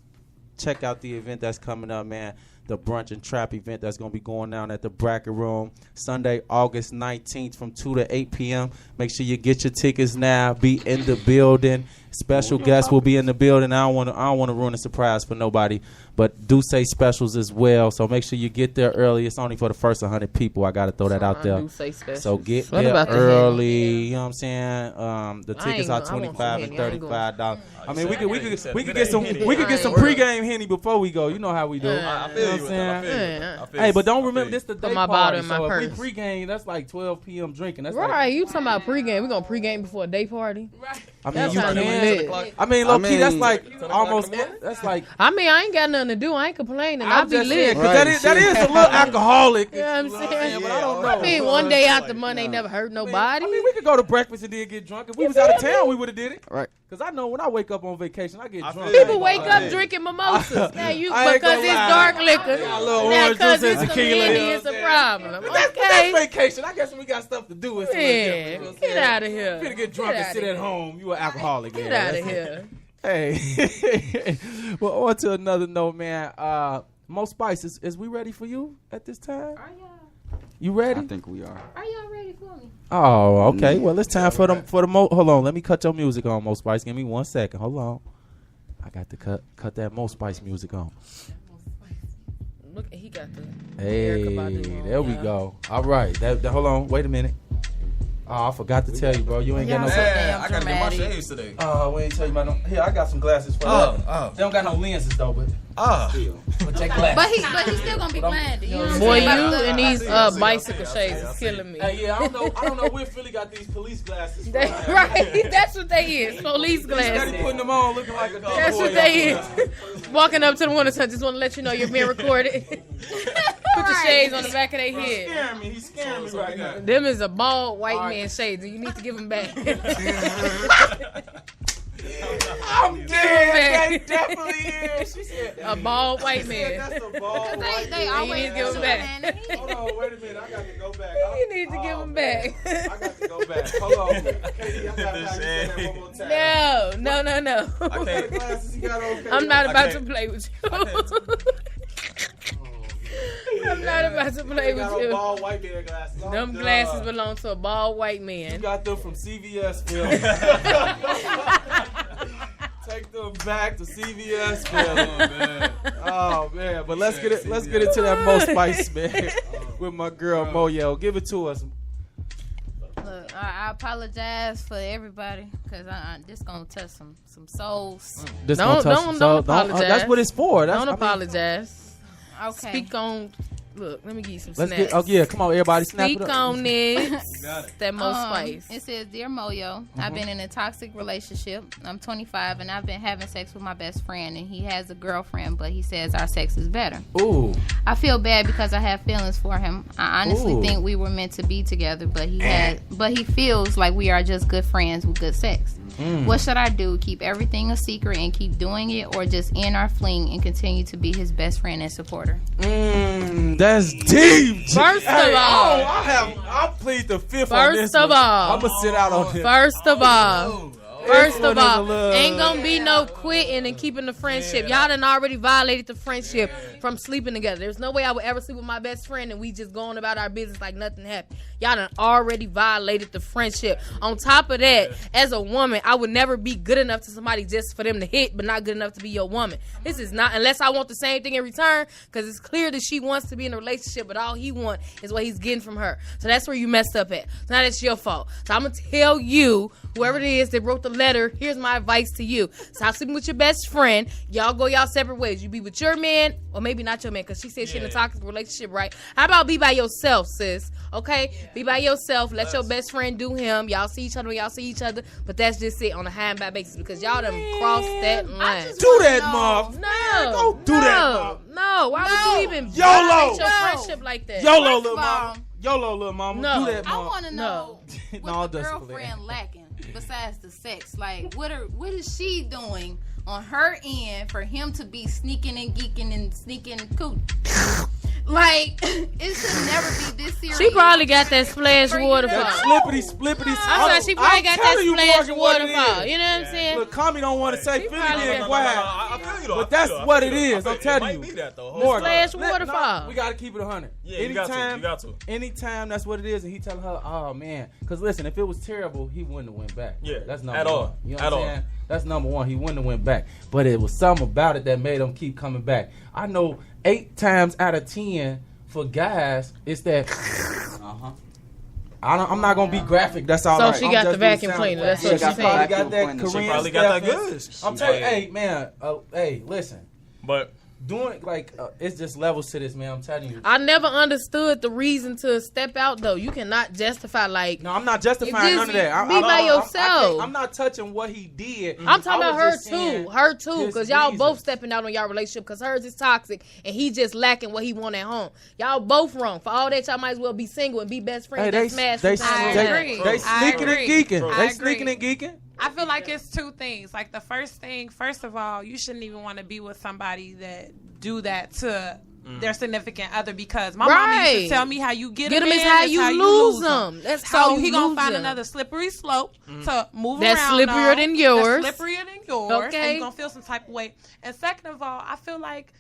Speaker 3: check out the event that's coming up, man. The brunch and trap event that's going to be going down at the Bracket Room Sunday, August 19th from 2 to 8 p.m. Make sure you get your tickets now. Be in the building. Special guests will be in the building. I don't want to ruin the surprise for nobody, but do say specials as well. So make sure you get there early. It's only for the first 100 people. I got to throw that out there. So get there early. You know what I'm saying? The tickets are $25 and $35. I mean, we could get some pregame Henny before we go. You know how we do.
Speaker 5: I feel you.
Speaker 3: Hey, but don't remember this the day
Speaker 7: my
Speaker 3: party.
Speaker 7: bottle in my
Speaker 3: So
Speaker 7: purse.
Speaker 3: if we pregame, that's like 12 p.m. drinking. That's
Speaker 7: Right,
Speaker 3: like,
Speaker 7: you talking about pregame. We're going to pregame before a day party?
Speaker 4: Right.
Speaker 3: I mean,
Speaker 7: That's
Speaker 3: you
Speaker 7: how
Speaker 3: can.
Speaker 7: I'm lit.
Speaker 3: I mean, low key, that's like
Speaker 5: o'clock
Speaker 3: almost.
Speaker 5: in the morning?
Speaker 3: That's like.
Speaker 7: I mean, I ain't got nothing to do. I ain't complaining. I'll
Speaker 3: I'm
Speaker 7: be
Speaker 3: just
Speaker 7: lit.
Speaker 3: saying, 'cause that is a little alcoholic.
Speaker 7: You know what I'm saying?
Speaker 3: But I don't know.
Speaker 7: I mean, one day out the month ain't never hurt nobody.
Speaker 3: I mean, we could go to breakfast and then get drunk. If we was out of town, we would have did it.
Speaker 11: Right.
Speaker 3: Because I know when I wake up on vacation, I get drunk.
Speaker 7: People wake up drinking mimosas. Now you
Speaker 3: I ain't
Speaker 7: because
Speaker 3: gonna
Speaker 7: it's
Speaker 3: lie.
Speaker 7: dark liquor.
Speaker 3: A little
Speaker 7: Now
Speaker 3: orange
Speaker 7: because
Speaker 3: juice
Speaker 7: it's
Speaker 3: and
Speaker 7: some
Speaker 3: tequila.
Speaker 7: Henny,
Speaker 3: You know
Speaker 7: it's
Speaker 3: what
Speaker 7: a
Speaker 3: I'm
Speaker 7: problem.
Speaker 3: But that's
Speaker 7: Okay.
Speaker 3: vacation. I guess when we got stuff to do, it's a little different. You know what I'm
Speaker 7: Get
Speaker 3: saying?
Speaker 7: out of here.
Speaker 3: If you get drunk and sit at home, you an alcoholic.
Speaker 7: Get
Speaker 3: man.
Speaker 7: out of here.
Speaker 3: Hey. Well, on to another note, man. Mo Spice, is we ready for you at this time?
Speaker 8: Are y'all?
Speaker 3: You ready?
Speaker 11: I think we are.
Speaker 8: Are y'all ready for me?
Speaker 3: Oh, okay. Well, it's time for the Mo. Hold on, let me cut your music on, Mo Spice. Give me 1 second. Hold on. I got to cut that Mo Spice music on.
Speaker 7: Look, he got the.
Speaker 3: Hey,
Speaker 7: Erykah Badu on,
Speaker 3: there we
Speaker 7: yeah.
Speaker 3: go. All right. Hold on. Wait a minute. Oh, I forgot to tell you, bro. You ain't got no.
Speaker 8: Y'all so damn
Speaker 5: I gotta get my
Speaker 8: dramatic.
Speaker 5: shades today.
Speaker 3: Oh, we ain't tell you about no. Here, I got some glasses for you. They don't got no lenses though, but check glasses.
Speaker 8: But he's still gonna be blinded. You know what I'm
Speaker 7: Boy,
Speaker 8: saying?
Speaker 7: you and these bicycle shades is killing me.
Speaker 3: Hey, yeah, I don't know where Philly got these police glasses from.
Speaker 7: Right, that's what they is. Police
Speaker 3: Steady
Speaker 7: glasses.
Speaker 3: putting them on, looking like a
Speaker 7: That's
Speaker 3: boy
Speaker 7: what they
Speaker 3: out
Speaker 7: is. Walking up to the window, so I just want to let you know you're being recorded. Put the shades on the back of their
Speaker 3: there.
Speaker 7: head.
Speaker 3: Scaring me. He's scaring me right now.
Speaker 7: Them is a bald white man shades, and you need to give them back.
Speaker 3: I'm dead. They definitely is. She said
Speaker 7: A bald white man.
Speaker 3: that's a bald white
Speaker 8: They
Speaker 3: man.
Speaker 8: always
Speaker 7: need to give 'em
Speaker 8: do,
Speaker 7: back.
Speaker 8: man.
Speaker 3: Hold on, wait a minute. I got to go back.
Speaker 7: You need to give them back.
Speaker 3: I got to go back. Hold on. Katie, I got to say that one more time.
Speaker 7: No.
Speaker 3: What kind of glasses you got on, Katie?
Speaker 7: I'm not
Speaker 5: I
Speaker 7: about to
Speaker 5: can't.
Speaker 7: play with you. I'm not about to play
Speaker 3: They got on
Speaker 7: with you.
Speaker 3: bald white man glasses. I'm
Speaker 7: Them
Speaker 3: done.
Speaker 7: glasses belong to a bald white
Speaker 3: You
Speaker 7: man.
Speaker 3: got them from CVS, Phil. Take them back to CVS, Phil. Oh man, but let's get into that Mo Spice, man, with my girl Moyo. Give it to us.
Speaker 8: Look, I apologize for everybody because this gonna touch some souls.
Speaker 3: This
Speaker 7: Don't
Speaker 3: gonna touch-
Speaker 7: don't apologize.
Speaker 3: that's what it's for. That's,
Speaker 7: Don't
Speaker 3: I mean,
Speaker 7: apologize.
Speaker 8: Okay.
Speaker 7: Speak on. Look, let me give you some
Speaker 3: Let's
Speaker 7: snaps.
Speaker 3: get. Oh yeah, come on, everybody, snap
Speaker 7: Speak
Speaker 3: it up.
Speaker 7: on it. That Mo Spice.
Speaker 8: It says, Dear Moyo, I've been in a toxic relationship. I'm 25 and I've been having sex with my best friend, and he has a girlfriend, but he says our sex is better.
Speaker 3: Ooh,
Speaker 8: I feel bad because I have feelings for him. I honestly
Speaker 3: Ooh.
Speaker 8: think we were meant to be together, but he feels like we are just good friends with good sex. What should I do? Keep everything a secret and keep doing it, or just end our fling and continue to be his best friend and supporter?
Speaker 3: that's deep.
Speaker 7: First of all,
Speaker 3: I plead the fifth on this
Speaker 7: First of
Speaker 3: one.
Speaker 7: all,
Speaker 3: I'm gonna sit out on this.
Speaker 7: First of all,
Speaker 3: This one is a little-
Speaker 7: ain't gonna be no quitting and keeping the friendship. Y'all done already violated the friendship from sleeping together. There's no way I would ever sleep with my best friend and we just going about our business like nothing happened. Y'all done already violated the friendship. On top of that, as a woman, I would never be good enough to somebody just for them to hit, but not good enough to be your woman. This is not, unless I want the same thing in return, because it's clear that she wants to be in a relationship, but all he wants is what he's getting from her. So that's where you messed up at. So now that's your fault. So I'm going to tell you, whoever it is that wrote the letter, here's my advice to you. Stop sleeping with your best friend. Y'all go y'all separate ways. You be with your man, or maybe not your man, because she said she in a toxic relationship, right? How about be by yourself, sis? Okay? Be by yourself. Let your best friend do him. Y'all see each other when y'all see each other, but that's just it on a high and by basis, because y'all done crossed that line.
Speaker 3: Do that, Mom.
Speaker 7: No.
Speaker 3: Don't do that, Mom.
Speaker 7: No. Why would you even
Speaker 3: YOLO.
Speaker 7: violate your friendship like that?
Speaker 3: YOLO,
Speaker 8: First
Speaker 3: little
Speaker 8: of all,
Speaker 3: mama. YOLO, little mama.
Speaker 7: No.
Speaker 3: Do that,
Speaker 8: I
Speaker 3: Mom.
Speaker 8: want to know what
Speaker 3: No,
Speaker 8: the
Speaker 3: that's
Speaker 8: girlfriend lacking besides the sex. Like, what is she doing on her end for him to be sneaking and geeking and sneaking cool? Like, it should never be this serious.
Speaker 7: She probably got that splash waterfall.
Speaker 3: That splippity.
Speaker 7: I thought she probably got that
Speaker 3: telling you,
Speaker 7: splash
Speaker 3: Morgan, what it
Speaker 7: waterfall.
Speaker 3: is.
Speaker 7: You know what I'm saying?
Speaker 3: Look, Kami don't want to say Philly
Speaker 7: probably
Speaker 3: being
Speaker 7: got-
Speaker 3: quiet.
Speaker 5: I feel you though.
Speaker 3: But that's what it is. I'm telling you.
Speaker 5: It might be that though.
Speaker 3: Morgan,
Speaker 7: Splash
Speaker 3: let-
Speaker 7: waterfall.
Speaker 3: no, we gotta keep it 100.
Speaker 5: Yeah, you got to. You got to.
Speaker 3: Anytime that's what it is, and he telling her, "Oh man," because listen, if it was terrible, he wouldn't have went back.
Speaker 5: Yeah,
Speaker 3: that's number
Speaker 5: at
Speaker 3: one.
Speaker 5: all.
Speaker 3: You know
Speaker 5: At
Speaker 3: what I'm
Speaker 5: all.
Speaker 3: saying? That's number one. He wouldn't have went back, but it was something about it that made him keep coming back. I know 8 times out of 10 for guys, it's that. I'm not gonna be graphic. That's all.
Speaker 7: So
Speaker 3: right.
Speaker 7: she
Speaker 3: I'm
Speaker 7: got
Speaker 3: just
Speaker 7: the
Speaker 3: doing
Speaker 7: vacuum
Speaker 3: sound
Speaker 7: cleaner.
Speaker 3: effects.
Speaker 7: That's what
Speaker 3: She
Speaker 7: she's
Speaker 3: probably
Speaker 7: saying.
Speaker 3: got that Korean.
Speaker 5: She probably got that
Speaker 3: stuff.
Speaker 5: good.
Speaker 3: I'm telling you, hey man, hey, listen.
Speaker 5: But
Speaker 3: doing like it's just levels to this, man. I'm telling you.
Speaker 7: I never understood the reason to step out though. You cannot justify like.
Speaker 3: No, I'm not justifying none of that.
Speaker 7: Be by yourself.
Speaker 3: I'm not touching what he did.
Speaker 7: I'm talking about her too, because y'all both stepping out on y'all relationship because hers is toxic and he just lacking what he want at home. Y'all both wrong. For all that, y'all might as well be single and be best friends.
Speaker 3: Hey,
Speaker 7: They
Speaker 3: sneaking and geeking. They sneaking and geeking.
Speaker 12: I feel like it's two things. Like the first of all, you shouldn't even want to be with somebody that do that to their significant other because my mom used to tell me how you get a man
Speaker 7: is how you lose them. That's how
Speaker 12: he gonna find another slippery slope to move around.
Speaker 7: That's slipperier than yours.
Speaker 12: That's slipperier than yours. Okay. And you're gonna feel some type of way. And second of all, I feel like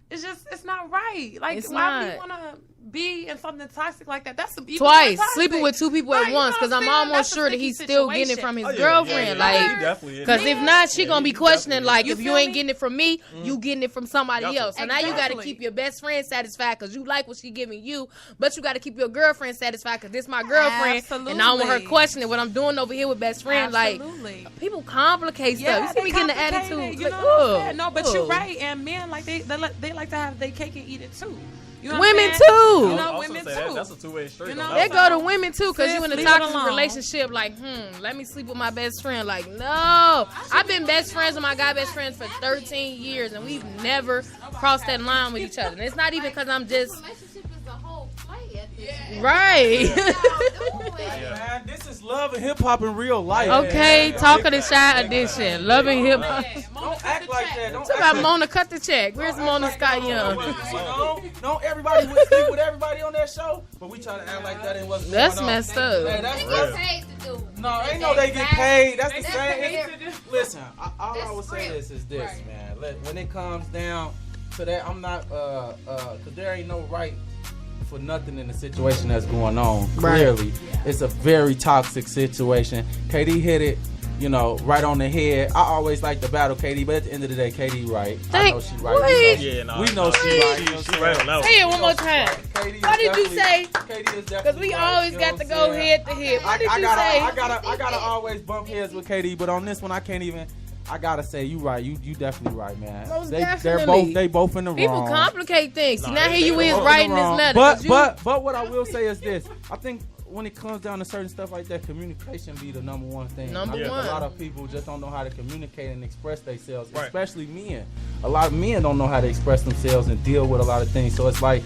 Speaker 12: it's not right. Like why do you wanna be in something toxic like that? That's
Speaker 7: twice sleeping with two people at once because I'm almost sure that he's still getting it from his girlfriend. Because if not, she gonna be questioning like if you ain't getting it from me, you getting it from somebody else. So now you got to keep your best friend satisfied because you like what she giving you, but you got to keep your girlfriend satisfied because this my girlfriend and I don't want her questioning what I'm doing over here with best friend. Like people complicate stuff. You see me getting the attitude.
Speaker 12: You know no, but you're right. And men like they like to have their cake and eat it too.
Speaker 7: Women too.
Speaker 12: You know, women too.
Speaker 5: That's a two-way street.
Speaker 12: You know,
Speaker 7: they go to women too because you in a toxic relationship. Like, let me sleep with my best friend. Like, no. I've been best friends with my guy best friends for 13 years, and we've never crossed that line with each other. And it's not even because I'm just.
Speaker 8: Relationship is a whole play at this.
Speaker 7: Right.
Speaker 3: Man, this is Love and Hip Hop in real life.
Speaker 7: Okay, Talk of the Shy edition. Love and Hip Hop.
Speaker 3: Don't act like that. Don't
Speaker 7: talk about Mona cut the check. Where's Mona Scott Young?
Speaker 3: Don't everybody would sleep with everybody on that show, but we try to act like that ain't what's going on.
Speaker 7: That's messed up.
Speaker 3: Hey, that's real. No, ain't no they get paid. That's the same. Listen, all I would say is this, man. When it comes down to that, I'm not because there ain't no right for nothing in the situation that's going on. Clearly, it's a very toxic situation. KD hit it, right on the head. I always like to battle KD, but at the end of the day, KD right. I know she right. We know she right.
Speaker 5: She right on that.
Speaker 7: Say it one more time. What did you say? Because we always got to go head to head. What did you say?
Speaker 3: I gotta always bump heads with KD, but on this one, I can't even. I gotta say, you right. You definitely right, man. They both in the wrong.
Speaker 7: People complicate things. Now here you is writing this letter.
Speaker 3: But what I will say is this. I think when it comes down to certain stuff like that, communication be the number one thing.
Speaker 7: Number one.
Speaker 3: A lot of people just don't know how to communicate and express themselves, especially men. A lot of men don't know how to express themselves and deal with a lot of things. So it's like,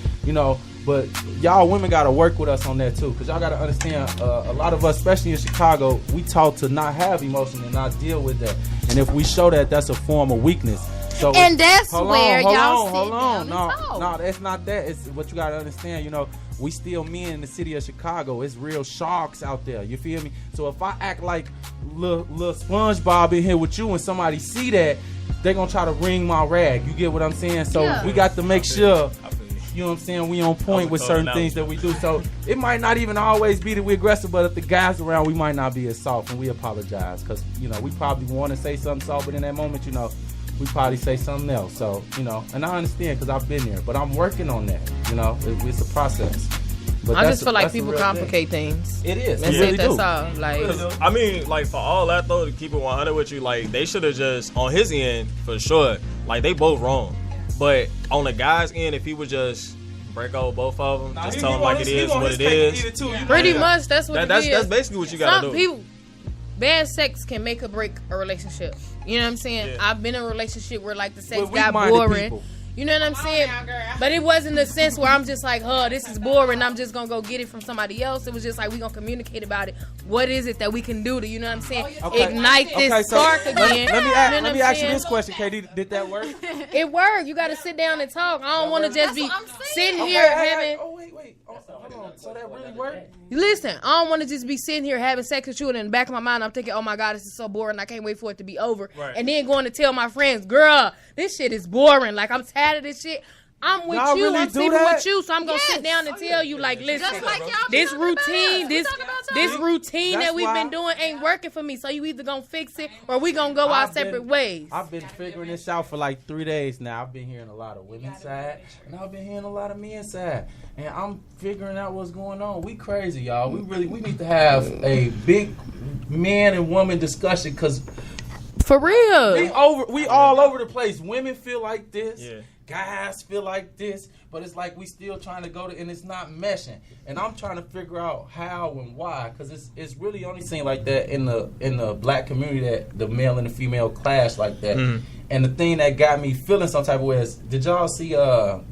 Speaker 3: but y'all women got to work with us on that too, because y'all got to understand, a lot of us, especially in Chicago, we taught to not have emotion and not deal with that. And if we show that, that's a form of weakness. So
Speaker 8: and that's where y'all
Speaker 3: hold on. No, that's not that. It's what you got to understand. We still men in the city of Chicago. It's real sharks out there. You feel me? So if I act like little SpongeBob in here with you and somebody see that, they gonna try to wring my rag. You get what I'm saying? So we got to make sure. You know what I'm saying? We on point with certain things that we do. So it might not even always be that we're aggressive, but if the guys around, we might not be as soft, and we apologize because we probably want to say something soft, but in that moment, we probably say something else. So and I understand because I've been there, but I'm working on that. It's a process. But
Speaker 7: I just feel like people complicate things.
Speaker 3: It is.
Speaker 7: That's
Speaker 3: really
Speaker 7: it. That's all. Like,
Speaker 5: I mean, like for all that though, to keep it 100 with you, like they should have just on his end for sure. Like they both wrong. But on the guy's end, if he would just break over both of them, just tell them like it is what it is.
Speaker 7: Pretty much, that's what it is.
Speaker 5: That's basically what you gotta do.
Speaker 7: Bad sex can make or break a relationship. You know what I'm saying? Yeah. I've been in a relationship where like the sex got boring. People. You know what I'm saying? But it wasn't the sense where I'm just like, this is boring. I'm just going to go get it from somebody else. It was just like, we going to communicate about it. What is it that we can do to, you know what I'm saying? Ignite this spark again.
Speaker 3: Let me ask you this question, KD. Did that work?
Speaker 7: It worked. You got to sit down and talk. I don't want to just be sitting here having...
Speaker 3: Oh, wait. Hold on. So that really worked?
Speaker 7: Listen, I don't want to just be sitting here having sex with you, and in the back of my mind, I'm thinking, oh my God, this is so boring. I can't wait for it to be over. Right. And then going to tell my friends, girl, this shit is boring. Like, I'm tired of this shit. I'm with you. I'm sleeping with you. So I'm going to sit down and tell you, like, listen, this routine, this routine that we've been doing ain't working for me. So you either going to fix it or we going to go our separate ways.
Speaker 3: I've been figuring this out for like 3 days now. I've been hearing a lot of women's side and I've been hearing a lot of men's side. And I'm figuring out what's going on. We crazy, y'all. We need to have a big man and woman discussion because
Speaker 7: For real.
Speaker 3: We all over the place. Women feel like this.
Speaker 5: Yeah.
Speaker 3: Guys feel like this. But it's like we still trying to go to, and it's not meshing. And I'm trying to figure out how and why, because it's really only seen like that in the black community, that the male and the female clash like that. Mm-hmm. And the thing that got me feeling some type of way is, did y'all see what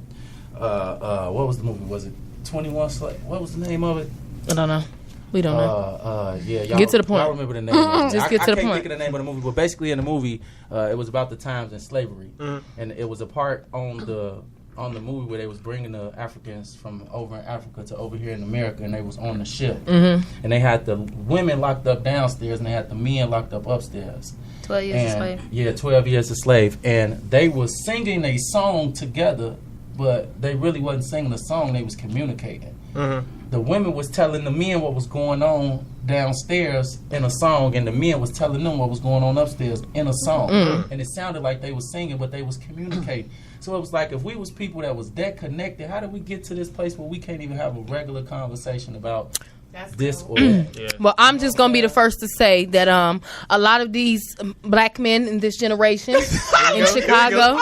Speaker 3: was the movie? Was it 21 Slave? What was the name of it?
Speaker 7: I don't know. We don't know.
Speaker 3: Yeah, y'all,
Speaker 7: get to the point.
Speaker 3: Y'all remember the name of it.
Speaker 7: Just get to the point.
Speaker 3: I can't think of the name of the movie, but basically in the movie, it was about the times in slavery, and it was a part on the movie where they was bringing the Africans from over in Africa to over here in America, and they was on the ship, and they had the women locked up downstairs, and they had the men locked up upstairs.
Speaker 8: 12 Years a Slave.
Speaker 3: Yeah, 12 Years a Slave, and they was singing a song together, but they really wasn't singing a song; they was communicating. The women was telling the men what was going on downstairs in a song, and the men was telling them what was going on upstairs in a song. And it sounded like they was singing, but they was communicating. So it was like, if we was people that was that connected, how did we get to this place where we can't even have a regular conversation about this or that?
Speaker 7: Yeah. Well, I'm just gonna be the first to say that a lot of these black men in this generation in Chicago,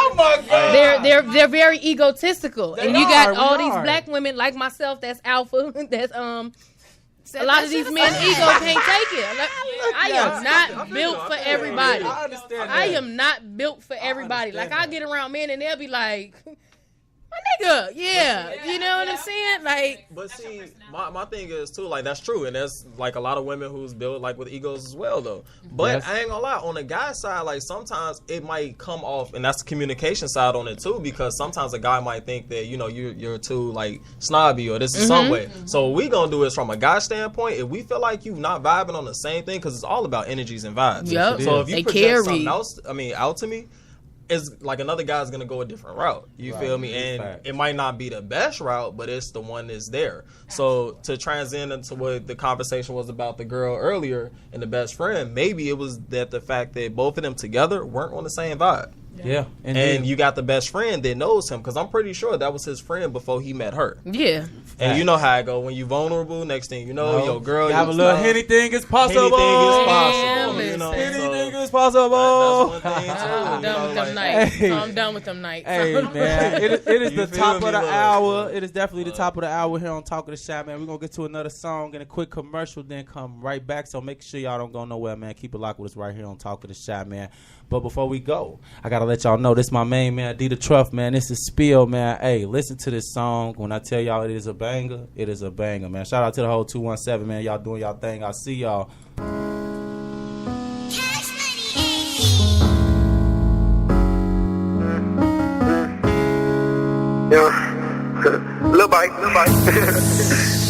Speaker 7: they're very egotistical, and you got all these black women like myself that's alpha, that's a lot of these men ego can't take it. Like, I am not built for everybody.
Speaker 3: I understand that.
Speaker 7: I am not built for everybody. Like, I get around men and they'll be like, my nigga, yeah. You know what I'm saying? Like,
Speaker 5: but see, my thing is too, like, that's true, and there's like a lot of women who's built like with egos as well, though. But I ain't gonna lie, on the guy side, like sometimes it might come off, and that's the communication side on it too, because sometimes a guy might think that, you know, you're too like snobby or this is some way. So what we gonna do is, from a guy standpoint, if we feel like you not vibing on the same thing, because it's all about energies and vibes.
Speaker 7: Yep.
Speaker 5: So if you project something else, out to me, it's like another guy's gonna go a different route. You feel me? And it might not be the best route, but it's the one that's there. So to transcend into what the conversation was about the girl earlier and the best friend, maybe it was that the fact that both of them together weren't on the same vibe.
Speaker 3: Yeah.
Speaker 5: And you got the best friend that knows him, because I'm pretty sure that was his friend before he met her.
Speaker 7: Yeah.
Speaker 5: And you know how I go, when you vulnerable, next thing you know, your girl,
Speaker 3: you have a little anything is possible.
Speaker 5: Anything is possible. You know,
Speaker 3: anything is possible.
Speaker 5: That's one thing too.
Speaker 7: I'm done with them nights. I'm done with them nights.
Speaker 3: Hey, man. It is the top of the hour. It is definitely the top of the hour here on Talk of the Shot, man. We're going to get to another song and a quick commercial, then come right back. So make sure y'all don't go nowhere, man. Keep it locked with us right here on Talk of the Shot, man. But before we go, I got to let y'all know, this is my main man, D the Truff, man. This is Spill, man. Hey, listen to this song. When I tell y'all it is a banger, it is a banger, man. Shout out to the whole 217, man. Y'all doing y'all thing. I'll see y'all.
Speaker 9: Yeah, little bite.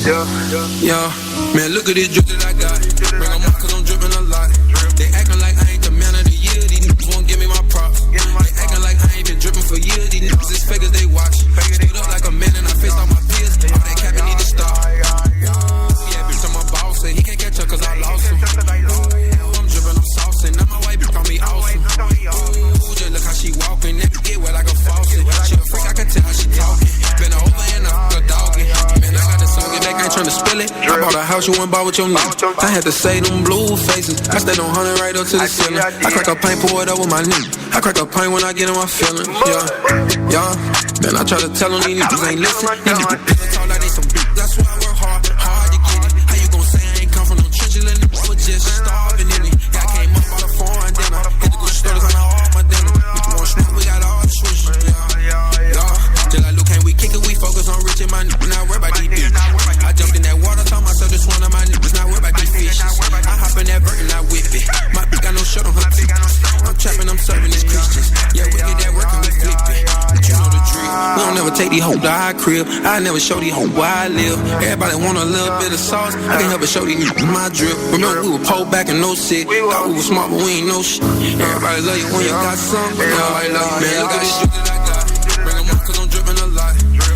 Speaker 9: Yeah, man, look at this drip that I got. Bring 'em up 'cause I'm dripping a lot. They acting like I ain't the man of the year. These niggas won't give me my props. They acting like I ain't been dripping for years. These niggas is fake as they watch. Stood up like a man and I faced all my peers. All that capping need to stop. Yeah, bitch, I'm a boss. Say he can't catch up 'cause I lost him. I'm dripping, I'm saucing. Now my wife bitch call me awesome. Ooh, just look how she walking. That bitch get wet like a faucet. She a freak, I can tell how she talking. Been over and a doggy. Man, I got the song, back, I ain't tryna spill it. I bought a house you went buy with your nigga. I had to say them blue faces. I stayed on 100 right up to the ceiling. I crack a pint, pour it up with my nigga. I crack a pint when I get in my feelings. Yeah. Man, I try to tell them these niggas ain't listen. These niggas talk like they some bitch. That's why I work hard to get it. How you gon' say I ain't come from no trenches? Let niggas was just starving in it. Yeah, I came up on the foreign dinner. Hit the good stories on all my dinner. If you want smoke, we got all the switches. Yeah. Just like Luke, can't we kick it? We focus on reaching my niggas. Not worry about these bitches. I jumped in that water, told myself this one of my niggas. Not worry about these fishes. I hop in that vert and I whip it. My bitch got no shirt on her feet. I'm trapping, I'm serving these Christians. Yeah, we get that work and we flip it. But you know the drill. We don't never take these hoes to our crib. I never show these hoes where I live. Everybody want a little bit of sauce. I can't help but show these niggas my drip. Remember we were pulled back and no shit. Thought we were smart but we ain't no shit. Everybody love you when you got something. Everybody love you. Man, look at this shit that I got. Bring 'em up 'cause I'm dripping a lot.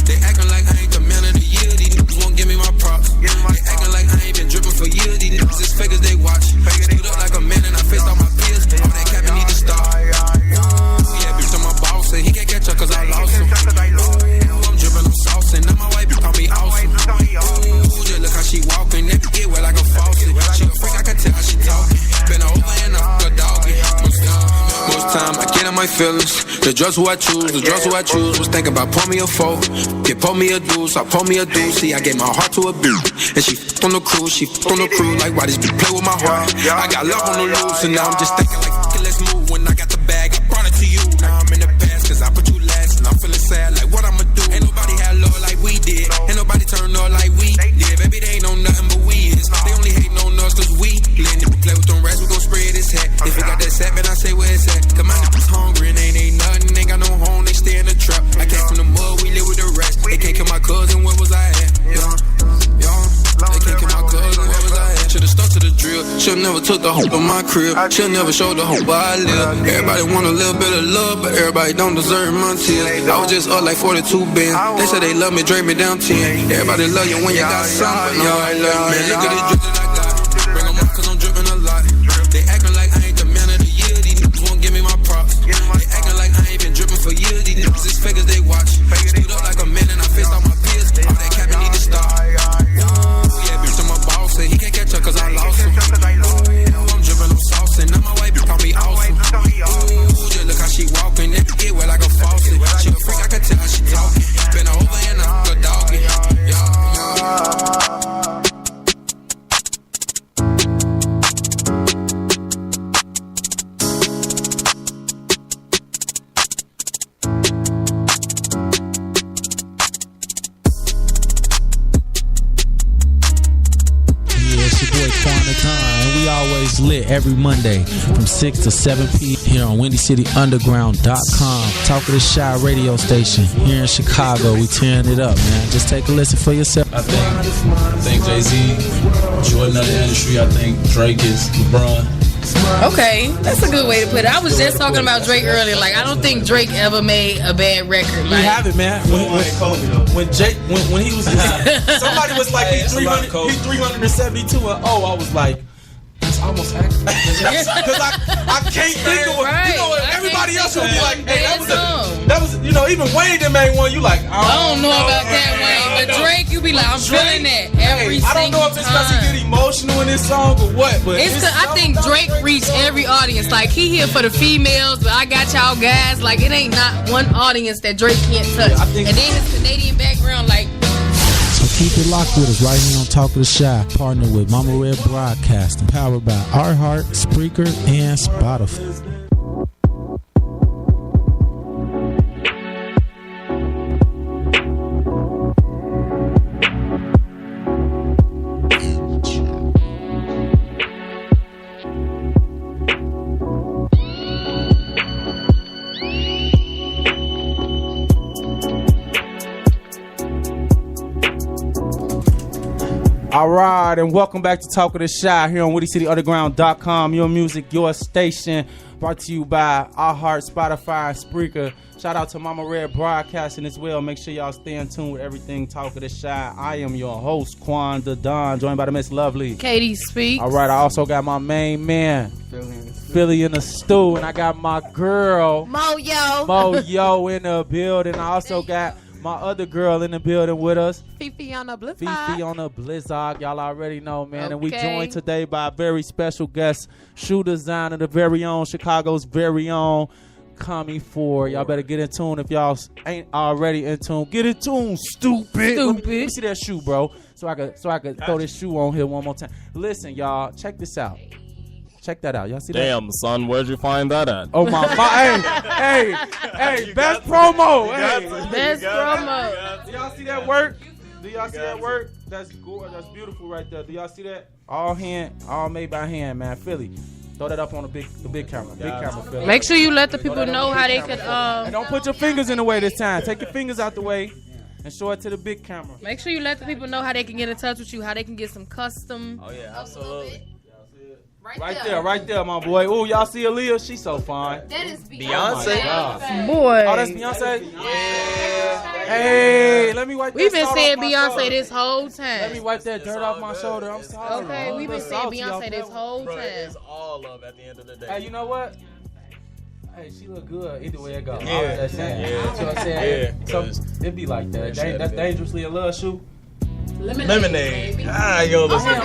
Speaker 9: They acting like I ain't the man of the year. These niggas won't give me my props. They acting like I ain't been dripping for years. These niggas is fake as they watch. Stood up like a man and I faced all my peers. All that capping need to stop. Yeah, bitch, I'm a boss. Say he can't catch up 'cause I lost him. I'm dripping, I'm saucing. Now my wife call me awesome. Ooh, just look how she walking. That bitch get wet like a faucet. She a freak, I can tell how she talking. Been over and up, the doggy. I'm feelings. The drugs who I choose, the drugs who I choose. Was thinking about pour me a four, get pour me a deuce, I pour me a deuce. See, I gave my heart to a bitch, and she f***ed on the cruise, she f***ed on the crew. Like, why this bitch play with my heart? I got love on the loose, and now I'm just thinking like, f*** it, let's move. When I got the bag, I brought it to you. Now I'm in the past, cause I put you last, and I'm feeling sad, like what I'ma do? Ain't nobody had love like we did, ain't nobody turned up like we did. Baby, they ain't know nothing but we is. They only hating on us cause we lit. Play with them rats, we gon' spread his hat. If you got that set, man, I say where it's at. Cause my niggas hungry and ain't nothing. Ain't got no home, they stay in the trap. I came from the mud, we live with the rats. They can't kill my cousin, where was I at? They can't kill my cousin, where was I at? Should've stuck to the drill. Should've never took the hope of my crib. Should've never showed the hope where I live. Everybody want a little bit of love, but everybody don't deserve my tears. I was just up like 42 bands. They said they love me, drain me down 10. Everybody love you when you got something. Man, look at this drip that I got. Bring them up cause I'm dripping a lot. They acting like I ain't the man of the year. These niggas won't give me my props. They acting like I ain't been dripping for years. These niggas is fake as they watch. Stood up like a man and I faced all my peers. All that capping need to stop. Yeah, bitch, I'm a boss and he can't catch up cause I lost him. I'm dripping, I'm saucing. Now my wife call me awesome. Ooh, just look how she walking. That get wet like a faucet. She a freak, I can tell how she talking. Been over and I'm a doggy.
Speaker 10: Always lit every Monday from 6 to 7 p.m. here on WindyCityUnderground.com. Talk of the Shy radio station here in Chicago. We tearing it up, man. Just take a listen for yourself. I think Jay-Z, Jordan of the industry. I think Drake is LeBron.
Speaker 7: Okay, that's a good way to put it. I was just talking about Drake earlier. Like, I don't think Drake ever made a bad record.
Speaker 3: You have it, man. When he was somebody was like he's 372 and I was like, that's almost accurate. Because I can't think of what, everybody else would be like, hey, that was even Wayne that made one. You like,
Speaker 7: I don't know about that Wayne, but Drake, you be like, I'm feeling that every single time. I don't know if it's because he get
Speaker 3: emotional in this song or what, but
Speaker 7: I think Drake reached every audience. Like, he here for the females, but I got y'all guys. Like, it ain't not one audience that Drake can't touch. And then his Canadian background, like.
Speaker 10: So keep it locked with us right here on Talk of the Shy, partnered with Mama Red Broadcasting, powered by iHeart, Spreaker, and Spotify.
Speaker 3: All right, and welcome back to Talk of the Shy here on WindyCityUnderground.com. Your music, your station, brought to you by iHeart, Spotify, and Spreaker. Shout out to Mama Red Broadcasting as well. Make sure y'all stay in tune with everything Talk of the Shy. I am your host, Quan the Don, joined by the Miss Lovely.
Speaker 7: Katie Speaks.
Speaker 3: All right, I also got my main man, Philly in the stew, and I got my girl, Mo-Yo in the building. I also got my other girl in the building with us,
Speaker 4: Fifi on the Blizzard.
Speaker 3: Y'all already know, man. Okay. And we joined today by a very special guest, shoe designer, the very own, Chicago's very own, Kami Ford. Y'all better get in tune if y'all ain't already in tune. Get in tune, stupid. Let me see that shoe, bro, so I could throw this shoe on here one more time. Listen, y'all, check this out. Check that out. Y'all see that?
Speaker 5: Damn, son, where'd you find that at?
Speaker 3: Oh, my. Hey, best promo.
Speaker 7: Best promo.
Speaker 3: Do y'all see that work? That's good. That's beautiful right there. Do y'all see that? All made by hand, man. Philly. Throw that up on the big camera. Big camera, Philly.
Speaker 7: Make sure you let the people know how they could.
Speaker 3: And don't put your fingers in the way this time. Take your fingers out the way and show it to the big camera.
Speaker 7: Make sure you let the people know how they can get in touch with you, how they can get some custom.
Speaker 5: Oh, yeah, absolutely.
Speaker 3: Right there, my boy. Ooh, y'all see Aaliyah? She's so fine.
Speaker 8: That is
Speaker 5: Beyonce.
Speaker 7: Boy.
Speaker 3: Oh, that's Beyonce? Yeah. Hey, let me wipe that.
Speaker 7: We've been saying Beyonce this whole time.
Speaker 3: Let me wipe that dirt off my shoulder. I'm sorry.
Speaker 7: Okay, we've been saying Beyonce this whole time.
Speaker 5: It's all love at the end of the day.
Speaker 3: Hey, you know what? Hey, she look good either way it goes.
Speaker 5: Yeah.
Speaker 3: You know what I'm saying? So it be like that. That's dangerously a love shoe.
Speaker 5: Lemonade. Ah, yo, listen to